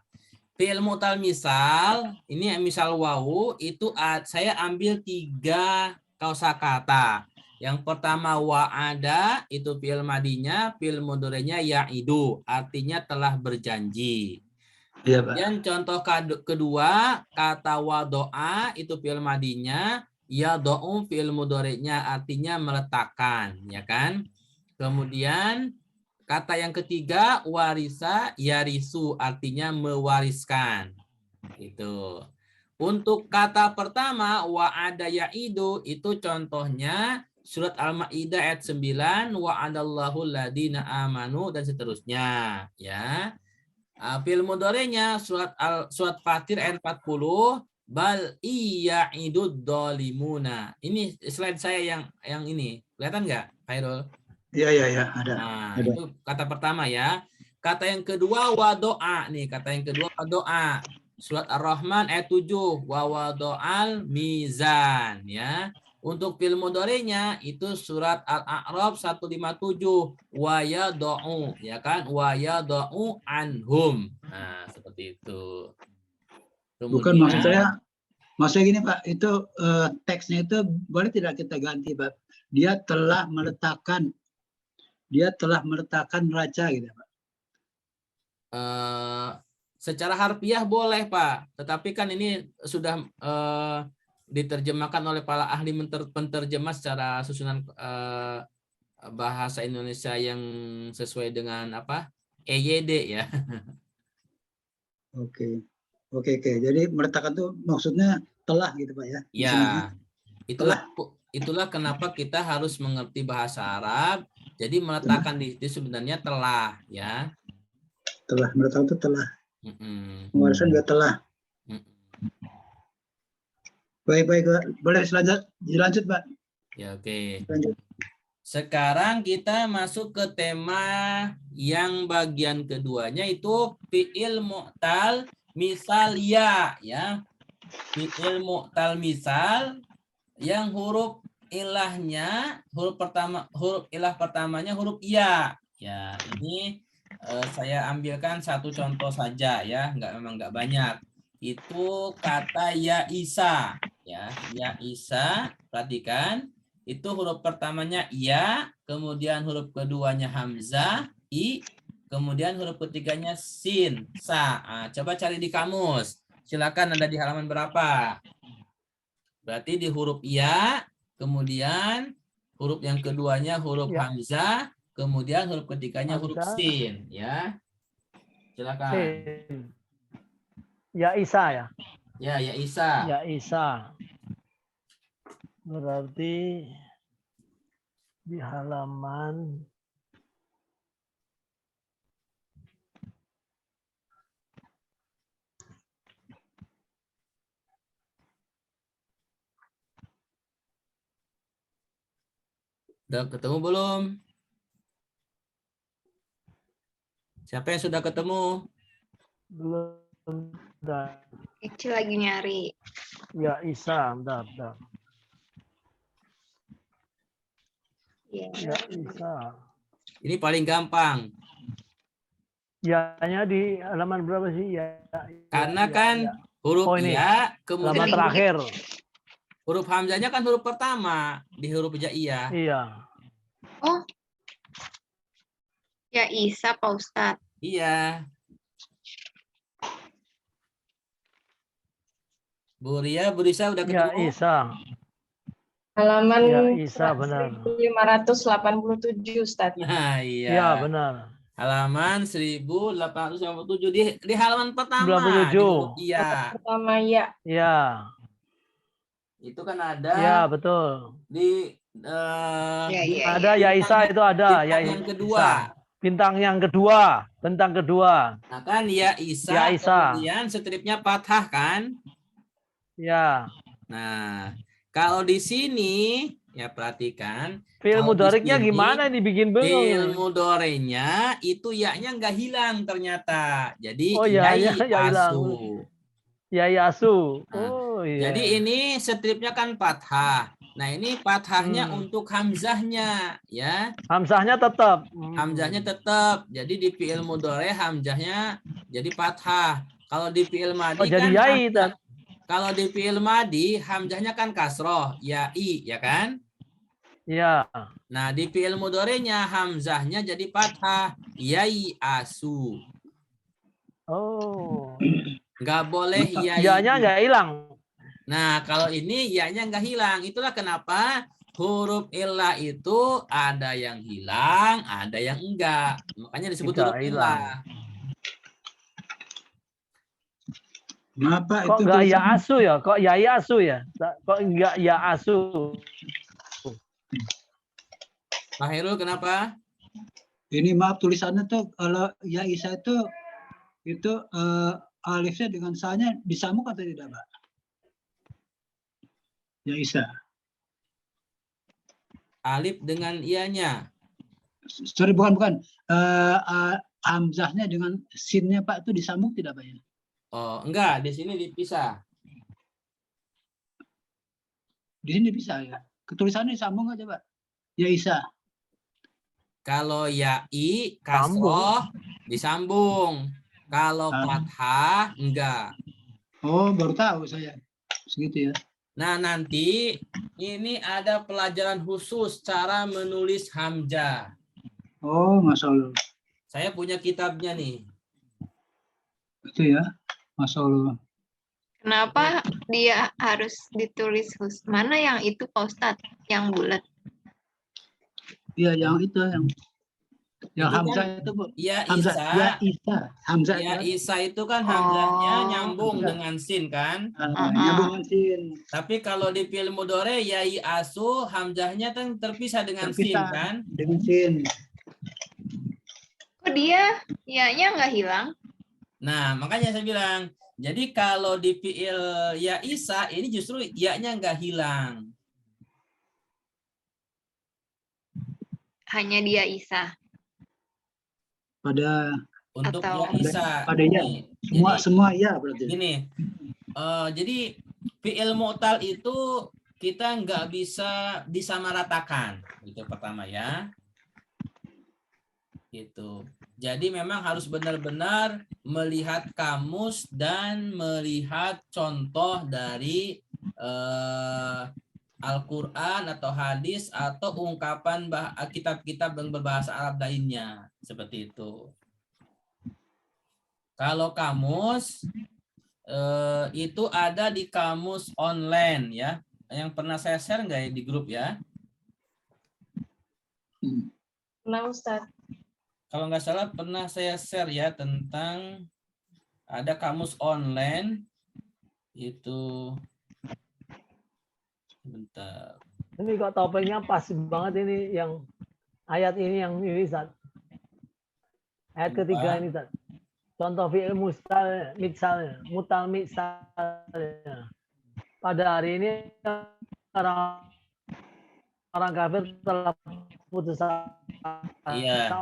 Fi'il mu'tal misal, ini misal wawu itu saya ambil 3 kosakata. Yang pertama wa'ada itu fi'il madinya, fi'il mudhari'nya ya'idu, artinya telah berjanji. Iya, Pak. Dan contoh kedua kata wadoa itu fi'il madinya, ya do'u fi'il mudhari'nya artinya meletakkan, ya kan? Kemudian kata yang ketiga warisa yarisu artinya mewariskan. Itu. Untuk kata pertama wa'ada ya'idu itu contohnya surat Al-Maidah ayat 9 wa'adallahu ladina amanu dan seterusnya, ya. Fi'il mudhari'nya surat Fatir ayat 40 bal iya'idud dhalimuna. Ini slide saya yang ini. Kelihatan nggak, Khairul? Iya, ada. Nah, Ada. itu kata pertama ya. Kata yang kedua wadoa nih, kata yang kedua wadoa. Surat Ar-Rahman ayat 7 wa wado'al mizan ya. Untuk fi'il mudhari'nya itu surat Al-A'raf 157 wa yad'u ya kan wa yad'u anhum. Nah, seperti itu. Bukan maksudnya gini Pak, itu teksnya itu boleh tidak kita ganti Pak? Dia telah meletakkan neraca gitu Pak. Secara harfiah boleh Pak, tetapi kan ini sudah diterjemahkan oleh para ahli penterjemah secara susunan bahasa Indonesia yang sesuai dengan apa EYD ya. Oke. Jadi meletakkan itu maksudnya telah gitu Pak ya? Ya, Itulah kenapa kita harus mengerti bahasa Arab. Jadi meletakkan di situ sebenarnya telah, ya. Telah, meletakkan itu telah. Mm-mm. Mewariskan juga telah. Baik, boleh dilanjut, Pak. Ya, oke. Lanjut. Sekarang kita masuk ke tema yang bagian keduanya itu fi'il mu'tal misal ya. Fi'il mu'tal misal yang huruf ilahnya, huruf ilah pertamanya huruf ya. Ya, ini saya ambilkan satu contoh saja ya, memang nggak banyak. Itu kata ya Isa. Ya Isa, perhatikan. Itu huruf pertamanya ya, kemudian huruf keduanya hamzah, i, kemudian huruf ketiganya sin, sa. Nah, coba cari di kamus. Silakan ada di halaman berapa? Berarti di huruf ya, kemudian huruf yang keduanya huruf hamzah, kemudian huruf ketiganya huruf sin, ya. Silakan. Sin. Ya Isa ya. Ya Isa. Ya Isa. Berarti di halaman Udah ketemu belum? Siapa yang sudah ketemu? belum. Kecil lagi nyari. Ya Isa, bentar. Ya. Ya Isa. Ini paling gampang. Ya-nya di halaman berapa sih? Karena kan huruf ya, kemudian halaman terakhir. Huruf hamzahnya kan huruf pertama di huruf iya. Iya. Oh. Ya Isa, Pak Ustadz. Iya. Bu Risa udah ketemu? Ya Isa. Halaman Ya Isa, benar. 1587, Ustaz. Nah, iya. Ya, benar. Halaman 1887 di halaman pertama. 97. Iya. Pertama ya. Ya. Itu kan ada. Ya, betul. Di ada ya Isa itu ada. Ya yang kedua. Bintang yang kedua. Bentang kedua. Nah kan ya Isa, ya Isa. Kemudian stripnya fathah kan? Ya. Nah, kalau di sini ya perhatikan. Fi'il mudhari'nya gimana ini bikin bingung. Fi'il mudhari'nya itu ya-nya nggak hilang ternyata. Jadi asu. Asu. Oh iya. Jadi ini stripnya kan fathah. Nah, ini fathahnya untuk hamzahnya ya. Hamzahnya tetap. Hamzahnya tetap. Jadi di fi'il mudhari' hamzahnya jadi fathah. Kalau di fi'il madi jadi yai. Kalau di fi'il madi hamzahnya kan kasroh, ya'i, ya kan? Iya. Nah, di fi'il mudhari'nya hamzahnya jadi fathah, yai asu. Oh. Nggak boleh yai. Ya-nya nggak hilang. Nah, kalau ini ya-nya nggak hilang. Itulah kenapa huruf illah itu ada yang hilang, ada yang enggak. Makanya disebut huruf illah. Kenapa kok itu nggak ya asu ya? Kok ya asu ya? Kok nggak ya asu? Pak Herul kenapa? Ini maaf tulisannya tuh kalau ya Isa itu alifnya dengan sa-nya disambung atau tidak, Pak? Ya Isa. Alif dengan ianya. Sorry, bukan. Hamzahnya dengan sin-nya, Pak, itu disambung tidak, Pak? Ya? Oh, enggak, di sini dipisah. Di sini bisa ya. Ketulisannya disambung aja, Pak. Ya Isa. Kalau ya'i kasroh disambung. Kalau fathah enggak. Oh, baru tahu saya. Segitu ya. Nah, nanti ini ada pelajaran khusus cara menulis hamzah. Oh, Masya Allah. Saya punya kitabnya nih. Itu ya. Masya Allah. Kenapa dia harus ditulis khusus? Mana yang itu, Pak Ustadz? Yang bulat? Iya, yang itu yang Yang Itu Hamzah kan itu Bu. ya Hamzah. Isa. Ya Isa. Hamzah Ya itu. Isa itu kan hamzahnya Oh. nyambung Hamzah. dengan sin kan. Nyambungan sin. Tapi kalau di fi'il mudhari yai asu hamzahnya kan terpisah dengan sin Terpisah kan. dengan sin. Kok dia ya-nya nggak hilang? Nah, makanya saya bilang, jadi kalau di fi'il ya Isa ini justru ya-nya nggak hilang. Hanya dia Isa. Pada Untuk Atau- ya Isa. pada ya. Semua ya berarti. Gini, jadi fi'il mu'tal itu kita nggak bisa disamaratakan. Itu pertama ya. Gitu. Jadi memang harus benar-benar melihat kamus dan melihat contoh dari Al-Quran atau hadis atau ungkapan kitab-kitab yang berbahasa Arab lainnya. Seperti itu. Kalau kamus itu ada di kamus online ya. Yang pernah saya share nggak ya di grup ya? Nah, Ustaz. Kalau nggak salah pernah saya share ya tentang ada kamus online itu. Bentar. Ini kok topiknya pas banget ini yang ayat ini yang ini Ustaz. Ayat ketiga ini Ustaz. Contoh fi'il mustal misalnya, mutal misalnya. Pada hari ini orang kafir telah putus asa. Iya.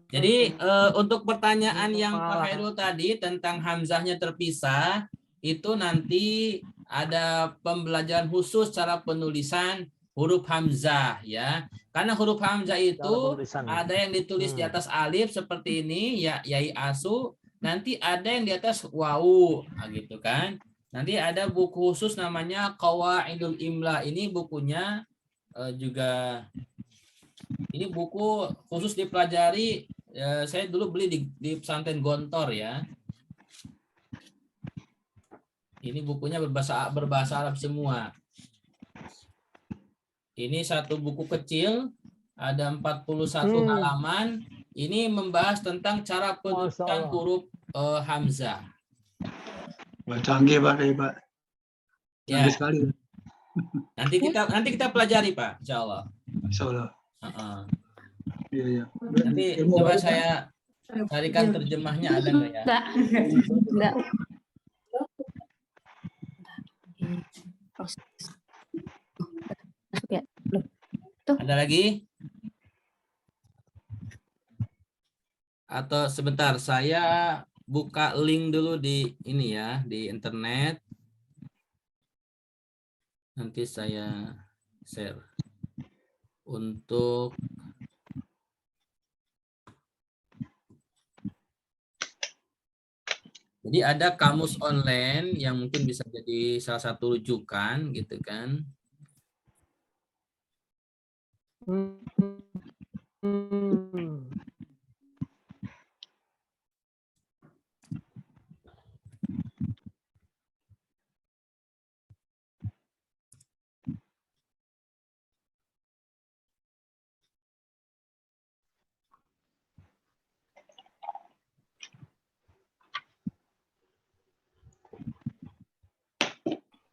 Jadi untuk pertanyaan yang Pak Hairul tadi tentang hamzahnya terpisah, itu nanti ada pembelajaran khusus cara penulisan huruf hamzah ya. Karena huruf hamzah itu ada yang ditulis di atas alif seperti ini ya yai asu, nanti ada yang di atas wawu gitu kan. Nanti ada buku khusus namanya Qawaidul Imla. Ini bukunya juga ini buku khusus dipelajari. Saya dulu beli di pesantren Gontor ya. Ini bukunya berbahasa Arab semua. Ini satu buku kecil, ada 41 halaman. Ini membahas tentang cara penulisan huruf hamzah. Wah, canggih Pak, Pak. Ya. Canggih sekali. Nanti kita pelajari Pak, insya Allah. Insya Allah. Iya, iya. Nanti coba saya carikan terjemahnya ada nggak ya? Enggak. Masuk ya? Belum. Ada lagi? Atau sebentar, saya buka link dulu di ini ya, di internet. Nanti saya share untuk jadi ada kamus online yang mungkin bisa jadi salah satu rujukan gitu kan.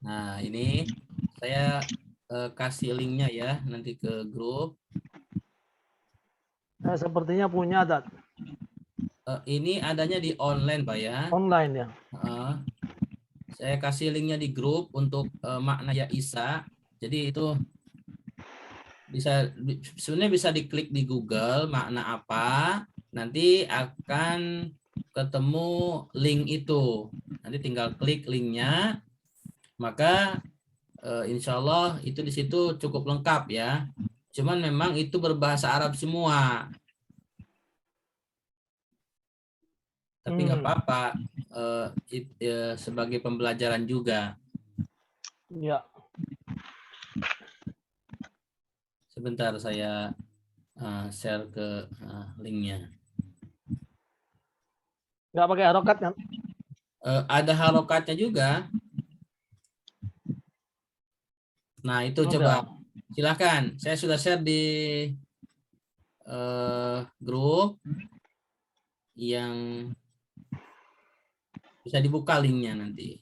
Nah, ini saya kasih linknya ya nanti ke grup. Sepertinya punya Dat. Ini adanya di online Pak ya. Online ya. Saya kasih linknya di grup untuk makna ya Isa. Jadi itu sebenarnya bisa diklik di Google makna apa. Nanti akan ketemu link itu. Nanti tinggal klik linknya. Maka insya Allah itu di situ cukup lengkap ya. Cuman memang itu berbahasa Arab semua. Tapi nggak apa-apa sebagai pembelajaran juga. Ya. Sebentar saya share ke linknya. Nggak pakai harokat kan? Ada harokatnya juga. Nah itu coba silakan. Saya sudah share di grup yang bisa dibuka linknya nanti.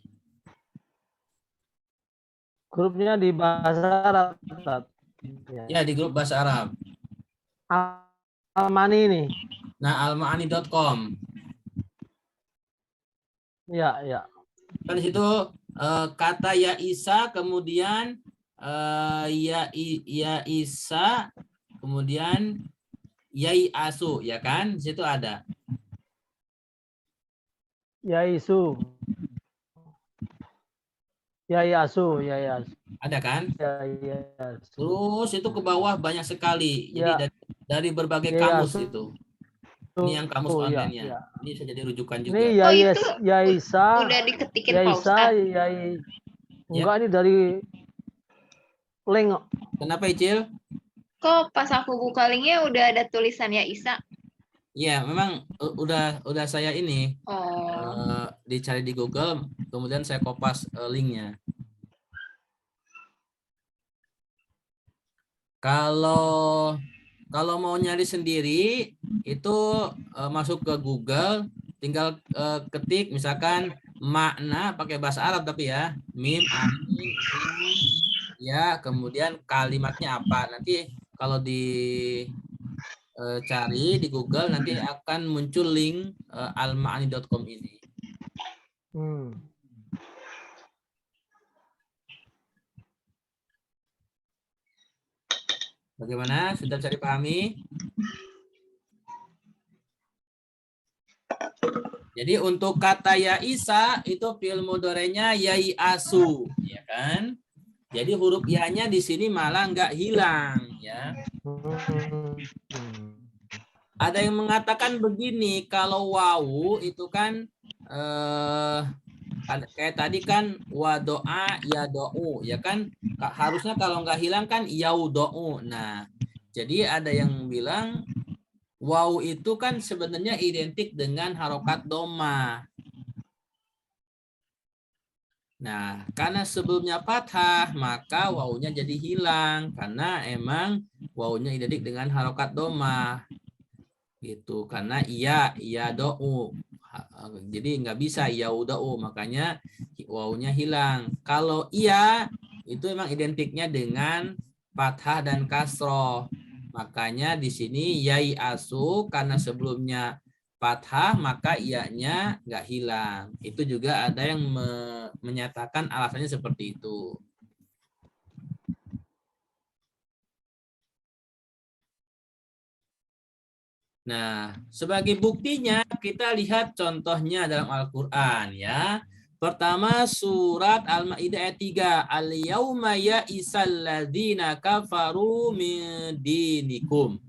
Grupnya di bahasa Arab, Ustaz. Ya, di grup bahasa Arab. Almani ini. Nah, almaani.com. Ya, ya. Kan di situ kata ya Isa, kemudian ya Isa, kemudian yai asu, ya kan? Di situ ada. Yaisu. Yayasu, Yayasu. Ada kan? Yayasu. Terus itu ke bawah banyak sekali. Jadi Ya. dari berbagai Ya, kamus itu. Ini yang kamus Oh, ya, online-nya. ya. Ini bisa jadi rujukan juga. Ini Oh, Yais, itu Yaisa, udah diketikin Pak Yaisa, Ustadz. Yai. Ya. Enggak, ini dari link. Kenapa, Icil? Kok pas aku buka linknya udah ada tulisan ya Isa? Ya, memang udah saya ini Oh, dicari di Google, kemudian saya kopas linknya. Kalau mau nyari sendiri itu masuk ke Google, tinggal ketik misalkan makna pakai bahasa Arab tapi ya, mim, ain, ya, kemudian kalimatnya apa. Nanti kalau cari di Google nanti akan muncul link almaani.com ini. Bagaimana? Sudah bisa dipahami? Jadi untuk kata ya Isa itu fi'il mudhari'nya yai asu, ya kan? Jadi huruf ya-nya di sini malah nggak hilang, ya. Ada yang mengatakan begini, kalau wawu itu kan kayak tadi kan wadoa ya do'u, ya kan? Harusnya kalau nggak hilang kan yaudo'u. Nah, jadi ada yang bilang wawu itu kan sebenarnya identik dengan harokat doma. Nah, karena sebelumnya fathah, maka wawunya jadi hilang. Karena emang wawunya identik dengan harokat doma. Gitu. Karena iya do'u. Jadi nggak bisa yaudo'u. Makanya wawunya hilang. Kalau iya, itu emang identiknya dengan fathah dan kasroh. Makanya di sini yai asu, karena sebelumnya fathah maka ianya nggak hilang. Itu juga ada yang menyatakan alasannya seperti itu. Nah, sebagai buktinya kita lihat contohnya dalam Al-Qur'an ya. Pertama surat Al-Maidah ayat 3, al-yauma ya'isal ladzina kafaru min dinikum.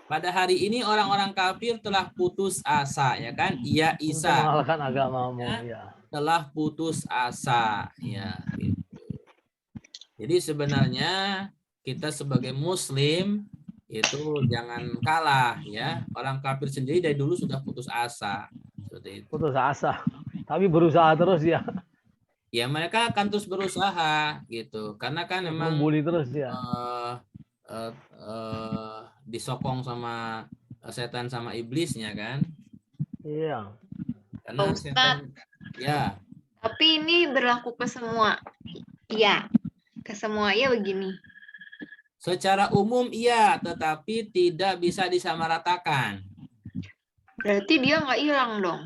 Pada hari ini orang-orang kafir telah putus asa, ya kan? Ya Isa. Mengalahkan agamamu, ya. Telah putus asa, ya. Gitu. Jadi sebenarnya kita sebagai Muslim itu jangan kalah, ya. Orang kafir sendiri dari dulu sudah putus asa, seperti itu. Putus asa, tapi berusaha terus ya. Ya mereka akan terus berusaha, gitu. Karena kan memang membuli terus ya. Disokong sama setan sama iblisnya kan. Iya. Karena Ustaz, setan, ya. Tapi ini berlaku ke semua. Iya. Ke semua ya begini. Secara umum iya, tetapi tidak bisa disamaratakan. Berarti dia nggak hilang dong.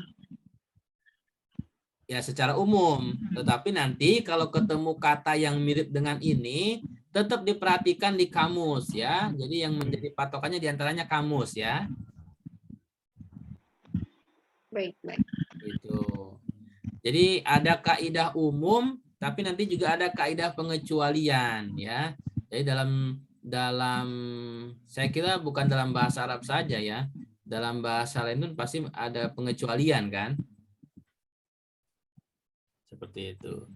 Ya secara umum, tetapi nanti kalau ketemu kata yang mirip dengan ini tetap diperhatikan di kamus ya. Jadi yang menjadi patokannya diantaranya kamus ya. Baik. Gitu. Jadi ada kaidah umum, tapi nanti juga ada kaidah pengecualian ya. Jadi dalam saya kira bukan dalam bahasa Arab saja ya. Dalam bahasa lain pun pasti ada pengecualian kan. Seperti itu.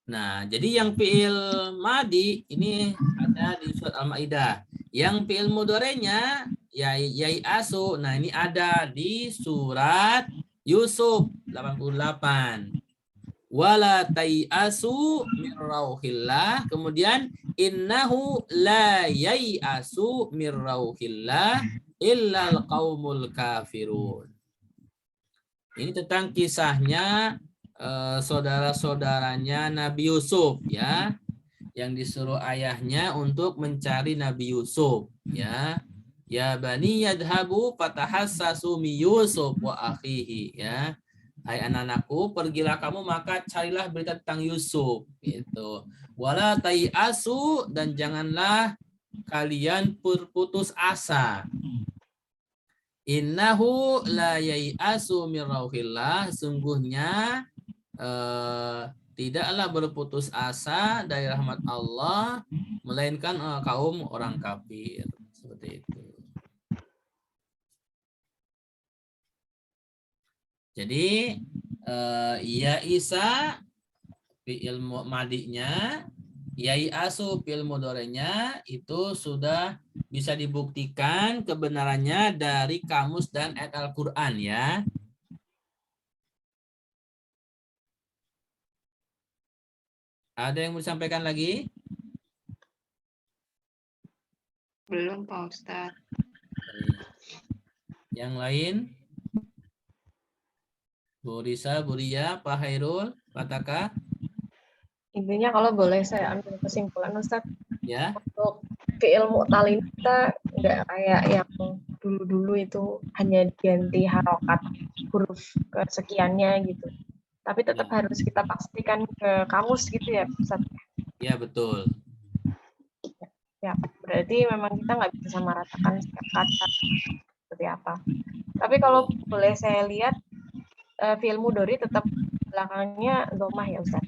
Nah, jadi yang fi'il madi ini ada di surat Al-Maidah. Yang fi'il mudhari'nya yai asu. Nah, ini ada di surat Yusuf 88. Wala tai'asu min rauhillah. Kemudian innahu la yai'asu mir rauhillah illal qaumul kafirun. Ini tentang kisahnya saudara-saudaranya Nabi Yusuf ya, yang disuruh ayahnya untuk mencari Nabi Yusuf ya. Ya bani yadhabu fatahassasu mi Yusuf wa akhihi ya. Hai anak-anakku, pergilah kamu maka carilah berita tentang Yusuf gitu. Wala tai'asu, dan janganlah kalian berputus asa. Innahu la yai'asu min rauhillah, sungguhnya tidaklah berputus asa dari rahmat Allah melainkan kaum orang kafir. Seperti itu. Jadi ya Isa fi'il madinya, yai asu fi'il mudhari'nya itu sudah bisa dibuktikan kebenarannya dari kamus dan ayat Al-Qur'an ya. Ada yang mau disampaikan lagi? Belum, Pak Ustadz. Yang lain? Bu Risa, Bu Ria, Pak Hairul, Pak Taka? Intinya kalau boleh saya ambil kesimpulan Ustadz, Ya. untuk fi'il mu'tal ini kita nggak kayak yang dulu-dulu itu hanya diganti harokat huruf kesekiannya gitu. Tapi tetap harus kita pastikan ke kamus gitu ya Ustadz. Ya, betul. Ya, berarti memang kita nggak bisa samaratakan setiap kata seperti apa. Tapi kalau boleh saya lihat, fi'il mudhari tetap belakangnya dhammah ya Ustaz.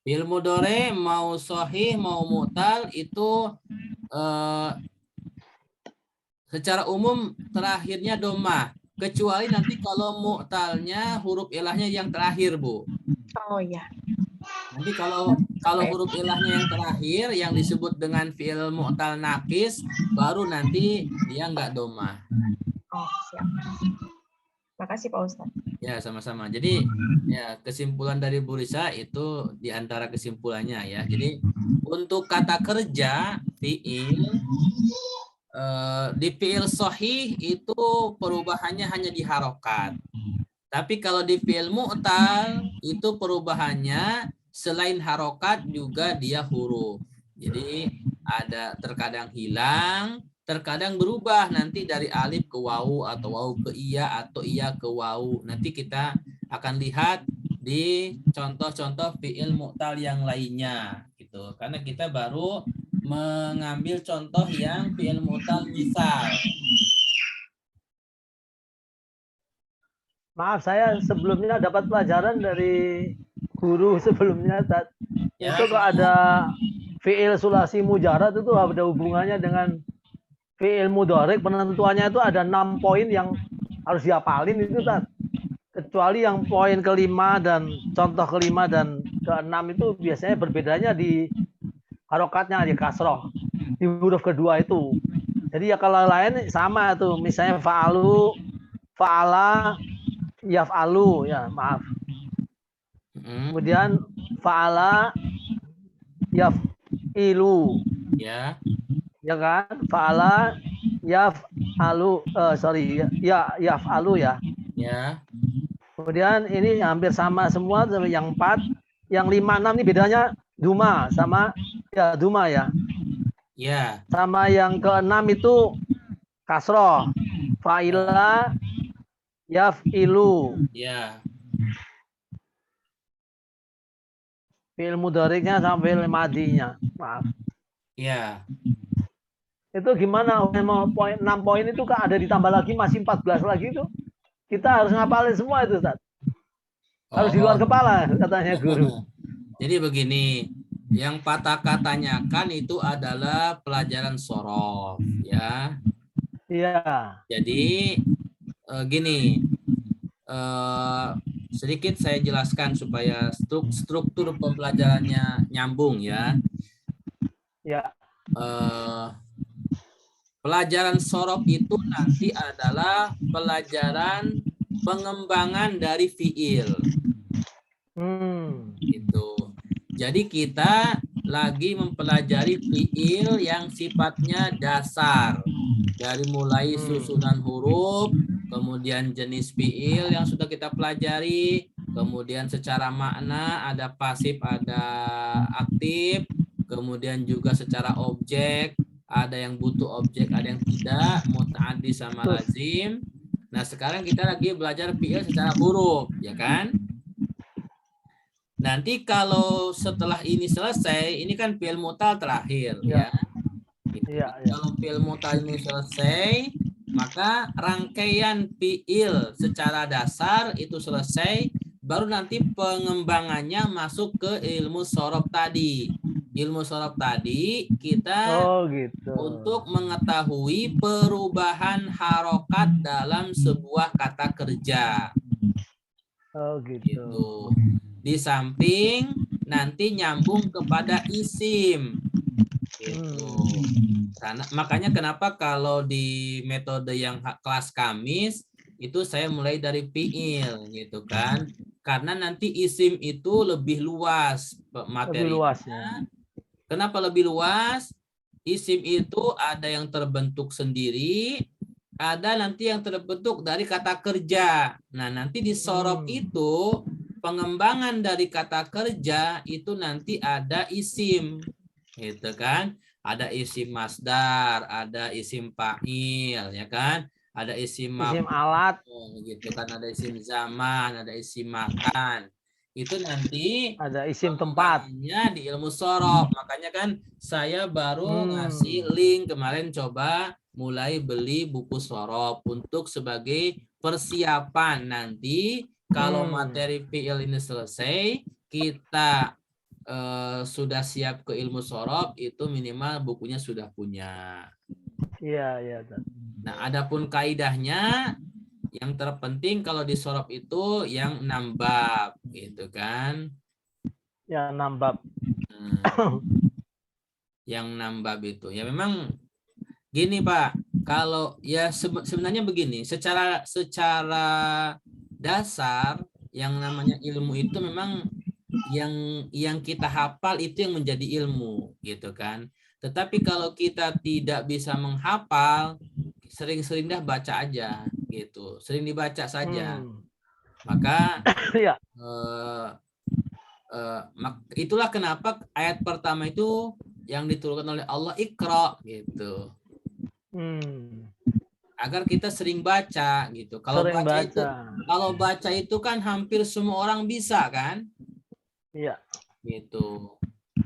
Fi'il mudhari mau sahih mau mu'tal itu secara umum terakhirnya dhammah, kecuali nanti kalau mu'talnya huruf ilahnya yang terakhir, Bu. Oh iya. Nanti kalau huruf ilahnya yang terakhir yang disebut dengan fi'il mu'tal naqis, baru nanti dia enggak dhammah. Oh, siap. Makasih Pak Ustaz. Ya, sama-sama. Jadi ya kesimpulan dari Bu Risa itu diantara kesimpulannya ya. Jadi untuk kata kerja fi'il di fi'il sahih itu perubahannya hanya di harokat. Tapi kalau di fi'il mu'tal itu perubahannya selain harokat juga dia huruf. Jadi ada terkadang hilang, terkadang berubah nanti dari alif ke wawu atau wawu ke iya atau iya ke wawu. Nanti kita akan lihat di contoh-contoh fi'il mu'tal yang lainnya gitu. Karena kita baru mengambil contoh yang fi'il mu'tal misal. Maaf, saya sebelumnya dapat pelajaran dari guru sebelumnya. Ya. Itu kok ada fi'il sulasi mujarad itu ada hubungannya dengan fi'il mudhari, penentuannya itu ada 6 poin yang harus dihafalin itu Tat. Kecuali yang poin kelima dan contoh kelima dan keenam itu biasanya berbedanya di harokatnya, di kasroh, di huruf kedua itu. Jadi ya kalau lain sama tuh, misalnya fa'alu, fa'ala, yaf'alu ya, maaf. Kemudian fa'ala, yaf'ilu. Ya. Ya kan, fa'ala yaf'alu, yaf'alu ya. Ya. Kemudian ini hampir sama semua, yang 4, yang 5, 6 ini bedanya duma sama ya duma ya. Ya. Sama yang ke-6 itu kasroh, fa'ila yaf'ilu. Ya. Fi'il mudhari'nya sama fi'il madinya. Maaf. Ya. Itu gimana? Mau poin 6 poin itu kan ada ditambah lagi masih 14 lagi itu. Kita harus ngapalin semua itu, Ustaz. Harus di luar kepala katanya guru. Jadi begini, yang Pataka tanyakan itu adalah pelajaran sorof ya. Iya. Jadi gini, sedikit saya jelaskan supaya struktur pembelajarannya nyambung ya. Ya. Pelajaran sorof itu nanti adalah pelajaran pengembangan dari fiil. Gitu. Jadi kita lagi mempelajari fiil yang sifatnya dasar. Dari mulai susunan huruf, kemudian jenis fiil yang sudah kita pelajari, kemudian secara makna ada pasif, ada aktif, kemudian juga secara objek, ada yang butuh objek, ada yang tidak, muta'addi sama lazim. Nah, sekarang kita lagi belajar fiil secara huruf, ya kan? Nanti kalau setelah ini selesai, ini kan fiil mutal terakhir, ya. Iya, Kalau fiil mutal ini selesai, maka rangkaian fiil secara dasar itu selesai, baru nanti pengembangannya masuk ke ilmu shorof tadi. Ilmu shorof tadi kita gitu. untuk mengetahui perubahan harokat dalam sebuah kata kerja. Gitu. Di samping nanti nyambung kepada isim. Gitu. Karena makanya kenapa kalau di metode yang kelas Kamis itu saya mulai dari fiil gitu kan. Karena nanti isim itu lebih luas materinya. Lebih luas ya. Kenapa lebih luas? Isim itu ada yang terbentuk sendiri, ada nanti yang terbentuk dari kata kerja. Nah, nanti di shorof itu pengembangan dari kata kerja itu nanti ada isim. Gitu kan? Ada isim masdar, ada isim fa'il, ya kan? Ada isim alat, gitu kan, ada isim zaman, ada isim makan. Itu nanti ada isim tempat di ilmu shorof. Makanya kan saya baru ngasih link kemarin, coba mulai beli buku shorof untuk sebagai persiapan nanti kalau materi fiil ini selesai, kita sudah siap ke ilmu shorof, itu minimal bukunya sudah punya. Iya. Nah, adapun kaidahnya yang terpenting kalau di shorof itu yang 6 bab gitu kan. Ya, 6 bab. Yang 6 bab itu. Ya memang gini, Pak. Kalau ya sebenarnya begini, secara dasar yang namanya ilmu itu memang yang kita hafal itu yang menjadi ilmu gitu kan. Tetapi kalau kita tidak bisa menghafal, sering-sering dah baca aja gitu, sering dibaca saja. Maka itulah kenapa ayat pertama itu yang diturunkan oleh Allah Iqra gitu. Agar kita sering baca gitu. Kalau baca itu kan hampir semua orang bisa kan? Iya. Gitu.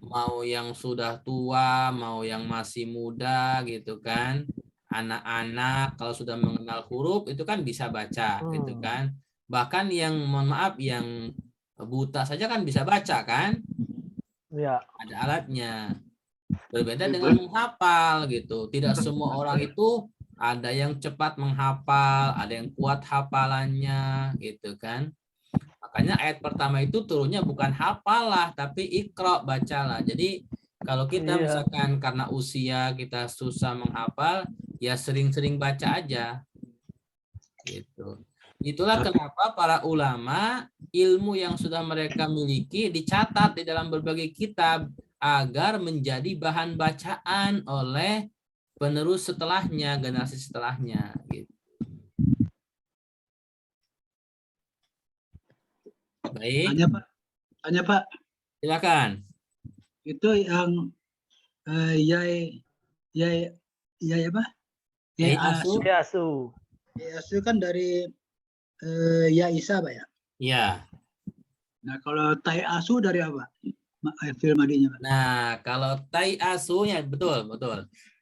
Mau yang sudah tua, mau yang masih muda gitu kan. Anak-anak kalau sudah mengenal huruf itu kan bisa baca gitu kan. Bahkan yang mohon maaf yang buta saja kan bisa baca kan? Iya. Ada alatnya. Berbeda dengan menghafal gitu. Tidak semua orang itu ada yang cepat menghafal, ada yang kuat hafalannya gitu kan. Makanya ayat pertama itu turunnya bukan hafalah tapi Iqra, bacalah. Jadi kalau kita misalkan karena usia kita susah menghafal, ya sering-sering baca aja. Gitu. Itulah kenapa para ulama ilmu yang sudah mereka miliki dicatat di dalam berbagai kitab agar menjadi bahan bacaan oleh penerus setelahnya, generasi setelahnya gitu. Baik. Tanya Pak. Silakan. Itu yang yai apa? Yai asu. Yai asu kan dari ya Isa, Pak ya? Iya. Nah, kalau tai asu dari apa? Film madinya, Pak. Nah, kalau tai asunya betul.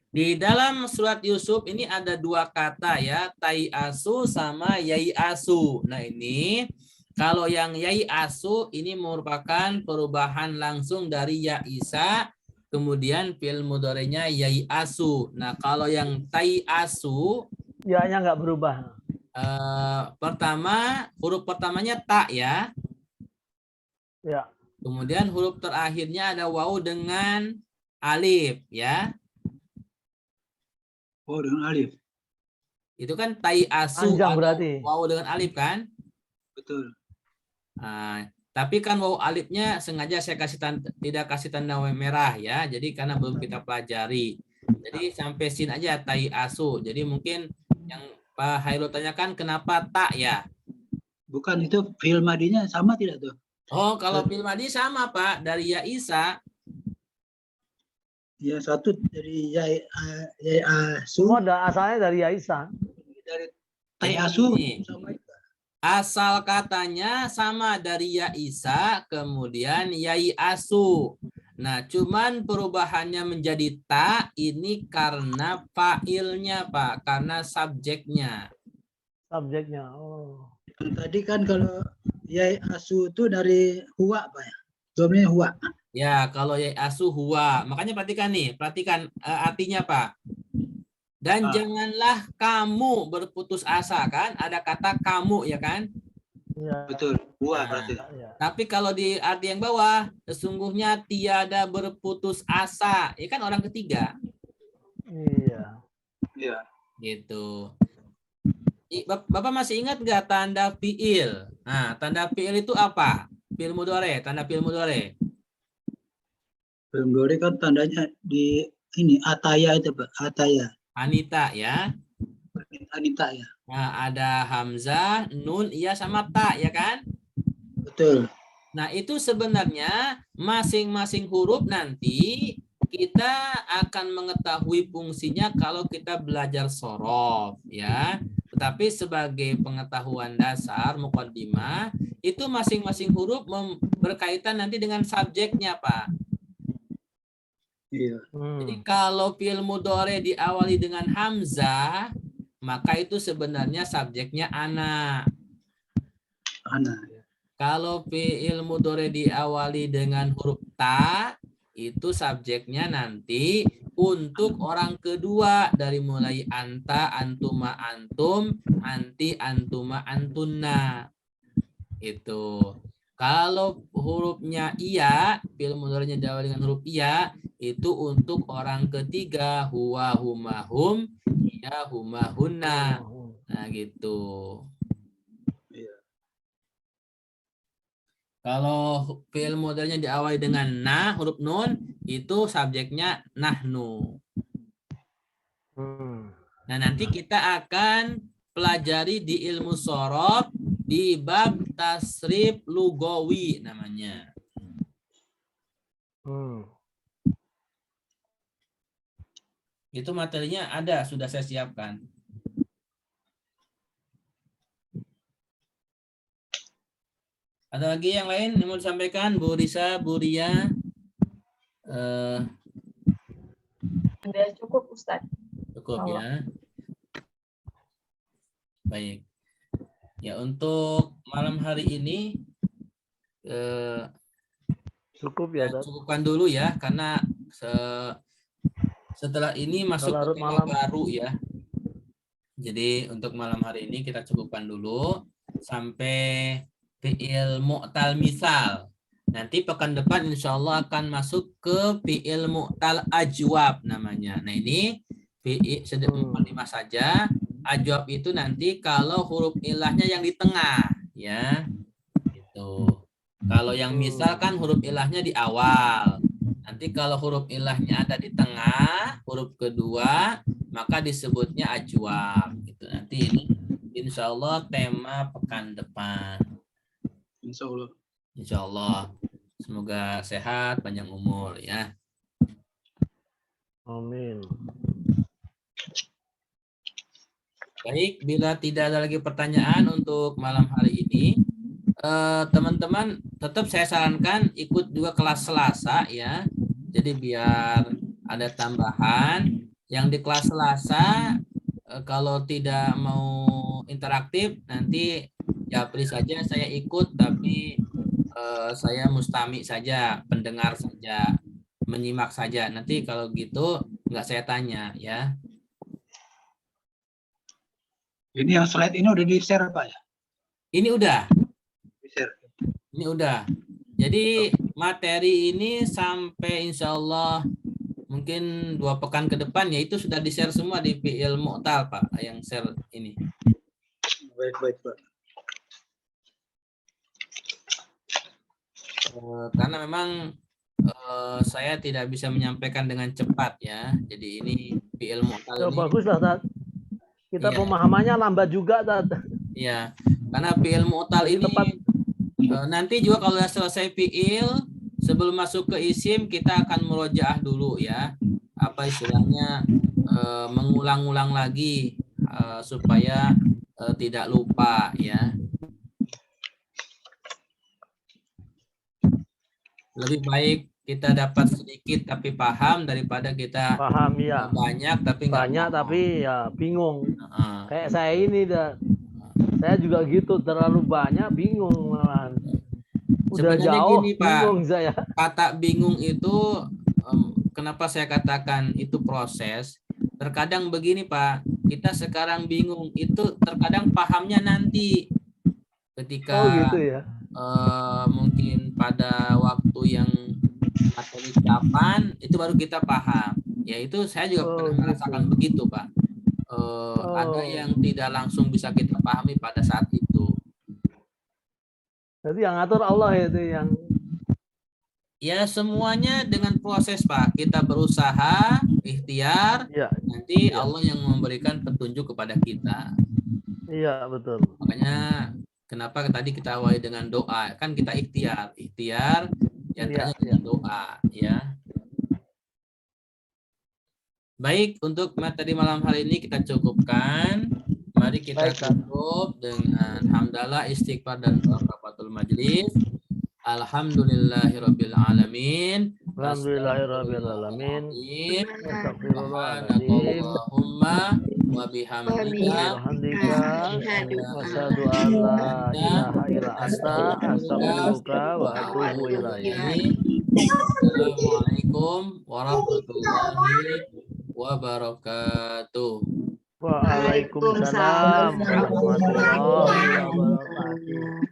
Di dalam surat Yusuf ini ada 2 kata ya, tai asu sama yai asu. Nah, ini kalau yang yai asu ini merupakan perubahan langsung dari ya Isa, kemudian fi'il mudhari'nya yai asu. Nah, kalau yang tai asu, ya-nya nggak berubah. Pertama, huruf pertamanya ta ya. Ya. Kemudian huruf terakhirnya ada waw dengan alif ya. Waw dengan alif. Itu kan tai asu berarti. Waw dengan alif kan? Betul. Nah, Tapi kan waw alifnya sengaja saya tidak kasih tanda merah ya. Jadi karena belum kita pelajari. Jadi sampai sin aja tai asu. Jadi mungkin yang Pak Hairul tanyakan kenapa tak ya? Bukan, itu fi'il madinya sama tidak tuh? Oh, kalau fi'il madi sama Pak, dari ya Isa. Ya, satu dari yai asu, Semua asalnya dari Aisyah. dari tai asu Ini. sama juga. Asal katanya sama dari ya Isa, kemudian yai asu. Nah, cuman perubahannya menjadi ta ini karena fa'ilnya, Pak, karena subjeknya. Subjeknya. Oh. Yang tadi kan kalau yai asu itu dari huwa, Pak ya. Domainnya huwa. Ya, kalau yai asu huwa. Makanya perhatikan artinya, Pak. Dan janganlah kamu berputus asa, kan? Ada kata kamu, ya kan? Ya. Betul, huwa Nah, berarti. Ya. tapi kalau di arti yang bawah, sesungguhnya tiada berputus asa. Ya kan orang ketiga. Iya. Iya. Gitu. Bapak masih ingat nggak tanda fiil? Nah, tanda fiil itu apa? Fiil mudhari, tanda fiil mudhari. Belum dore kan tandanya di ini ataya itu, Pak. Ataya. Anita ya. Anita ya. Nah, ada hamzah, nun, iya sama ta, ya kan? Betul. Nah, itu sebenarnya masing-masing huruf nanti kita akan mengetahui fungsinya kalau kita belajar sorof, ya. Tetapi sebagai pengetahuan dasar, muqaddimah, itu masing-masing huruf berkaitan nanti dengan subjeknya, Pak. Iya. Jadi kalau fi'il mudhari diawali dengan hamzah, maka itu sebenarnya subjeknya ana. Ana. Kalau fi'il mudhari diawali dengan huruf ta, itu subjeknya nanti untuk orang kedua dari mulai anta, antuma, antum, anti, antuma, antunna. Itu. Kalau hurufnya iya, fi'il mudhari'nya diawali dengan huruf iya, itu untuk orang ketiga, huwa, huma, hum, iya, huma, hunna. Nah, gitu. Iya. Kalau fi'il mudhari'nya diawali dengan na, huruf nun, itu subjeknya nahnu. Nah, nanti kita akan pelajari di ilmu shorof di bab tasrif lugawi namanya. Itu materinya ada, sudah saya siapkan. Ada lagi yang lain yang mau disampaikan, Bu Risa, Bu Ria? Sudah cukup, Ustadz. Cukup ya. Baik. Ya, untuk malam hari ini Cukup ya, cukupkan dulu ya, karena setelah ini masuk ke tema baru ya. Jadi untuk malam hari ini kita cukupkan dulu sampai fi'il mu'tal misal. Nanti pekan depan insya Allah akan masuk ke fi'il mu'tal ajwab namanya. Nah, ini fi'il 45 saja. Ajwab itu nanti kalau huruf ilahnya yang di tengah ya. Gitu. Kalau yang misal kan huruf ilahnya di awal. Nanti kalau huruf ilahnya ada di tengah, huruf kedua, maka disebutnya ajwab. Gitu. Nanti ini insya Allah tema pekan depan. Insya Allah. Insya Allah. Semoga sehat, panjang umur ya. Amin. Baik, bila tidak ada lagi pertanyaan untuk malam hari ini, teman-teman tetap saya sarankan ikut juga kelas Selasa ya. Jadi biar ada tambahan. Yang di kelas Selasa kalau tidak mau interaktif nanti ya please saja saya ikut, tapi saya mustami saja, pendengar saja, menyimak saja. Nanti kalau gitu nggak saya tanya ya. Ini yang slide ini udah di-share, Pak ya? Ini udah. Di-share. Ini udah. Jadi materi ini sampai insya Allah mungkin 2 pekan ke depan ya itu sudah di-share semua di fi'il mu'tal, Pak, yang share ini. Baik, Pak. Karena memang saya tidak bisa menyampaikan dengan cepat ya. Jadi ini fi'il mu'tal Ya, ini. baguslah, Tat. Kita Iya. pemahamannya lambat juga, Tat. Iya, karena fi'il mu'tal Jadi ini tepat. nanti juga kalau sudah selesai fi'il, sebelum masuk ke isim kita akan murojaah dulu ya. Apa istilahnya, mengulang-ulang lagi supaya tidak lupa ya. Lebih baik kita dapat sedikit tapi paham daripada kita Paham ya. banyak tapi nggak Banyak paham. tapi ya bingung. Heeh. Kayak saya ini dah. Saya juga gitu, terlalu banyak bingung malahan. Udah Sebenarnya jauh gini, Pak. bingung saya. Kata bingung itu kenapa saya katakan itu proses. Terkadang begini, Pak. Kita sekarang bingung itu terkadang pahamnya nanti ketika Oh gitu ya. mungkin pada waktu yang materi kapan itu baru kita paham. Ya itu saya juga pernah gitu. merasakan begitu, Pak. Ada yang tidak langsung bisa kita pahami pada saat itu. Jadi yang ngatur Allah itu yang. Ya semuanya dengan proses, Pak. Kita berusaha, ikhtiar, Ya. nanti Ya. Allah yang memberikan petunjuk kepada kita. Iya betul. Makanya kenapa tadi kita awali dengan doa? Kan kita ikhtiar diantaranya dengan doa, ya. Baik, untuk materi malam hari ini kita cukupkan. Mari kita tutup dengan hamdalah, istighfar dan kafaratul majlis. Alhamdulillahirabbil alamin. Alhamdulillahirabbil alamin. Astagfirullahaladzim. Allahumma wa bihamdika asyhadu an la ilaha illa anta astaghfiruka wa atubu ilaik. Assalamualaikum warahmatullahi wabarakatuh. Waalaikumsalam warahmatullahi wabarakatuh.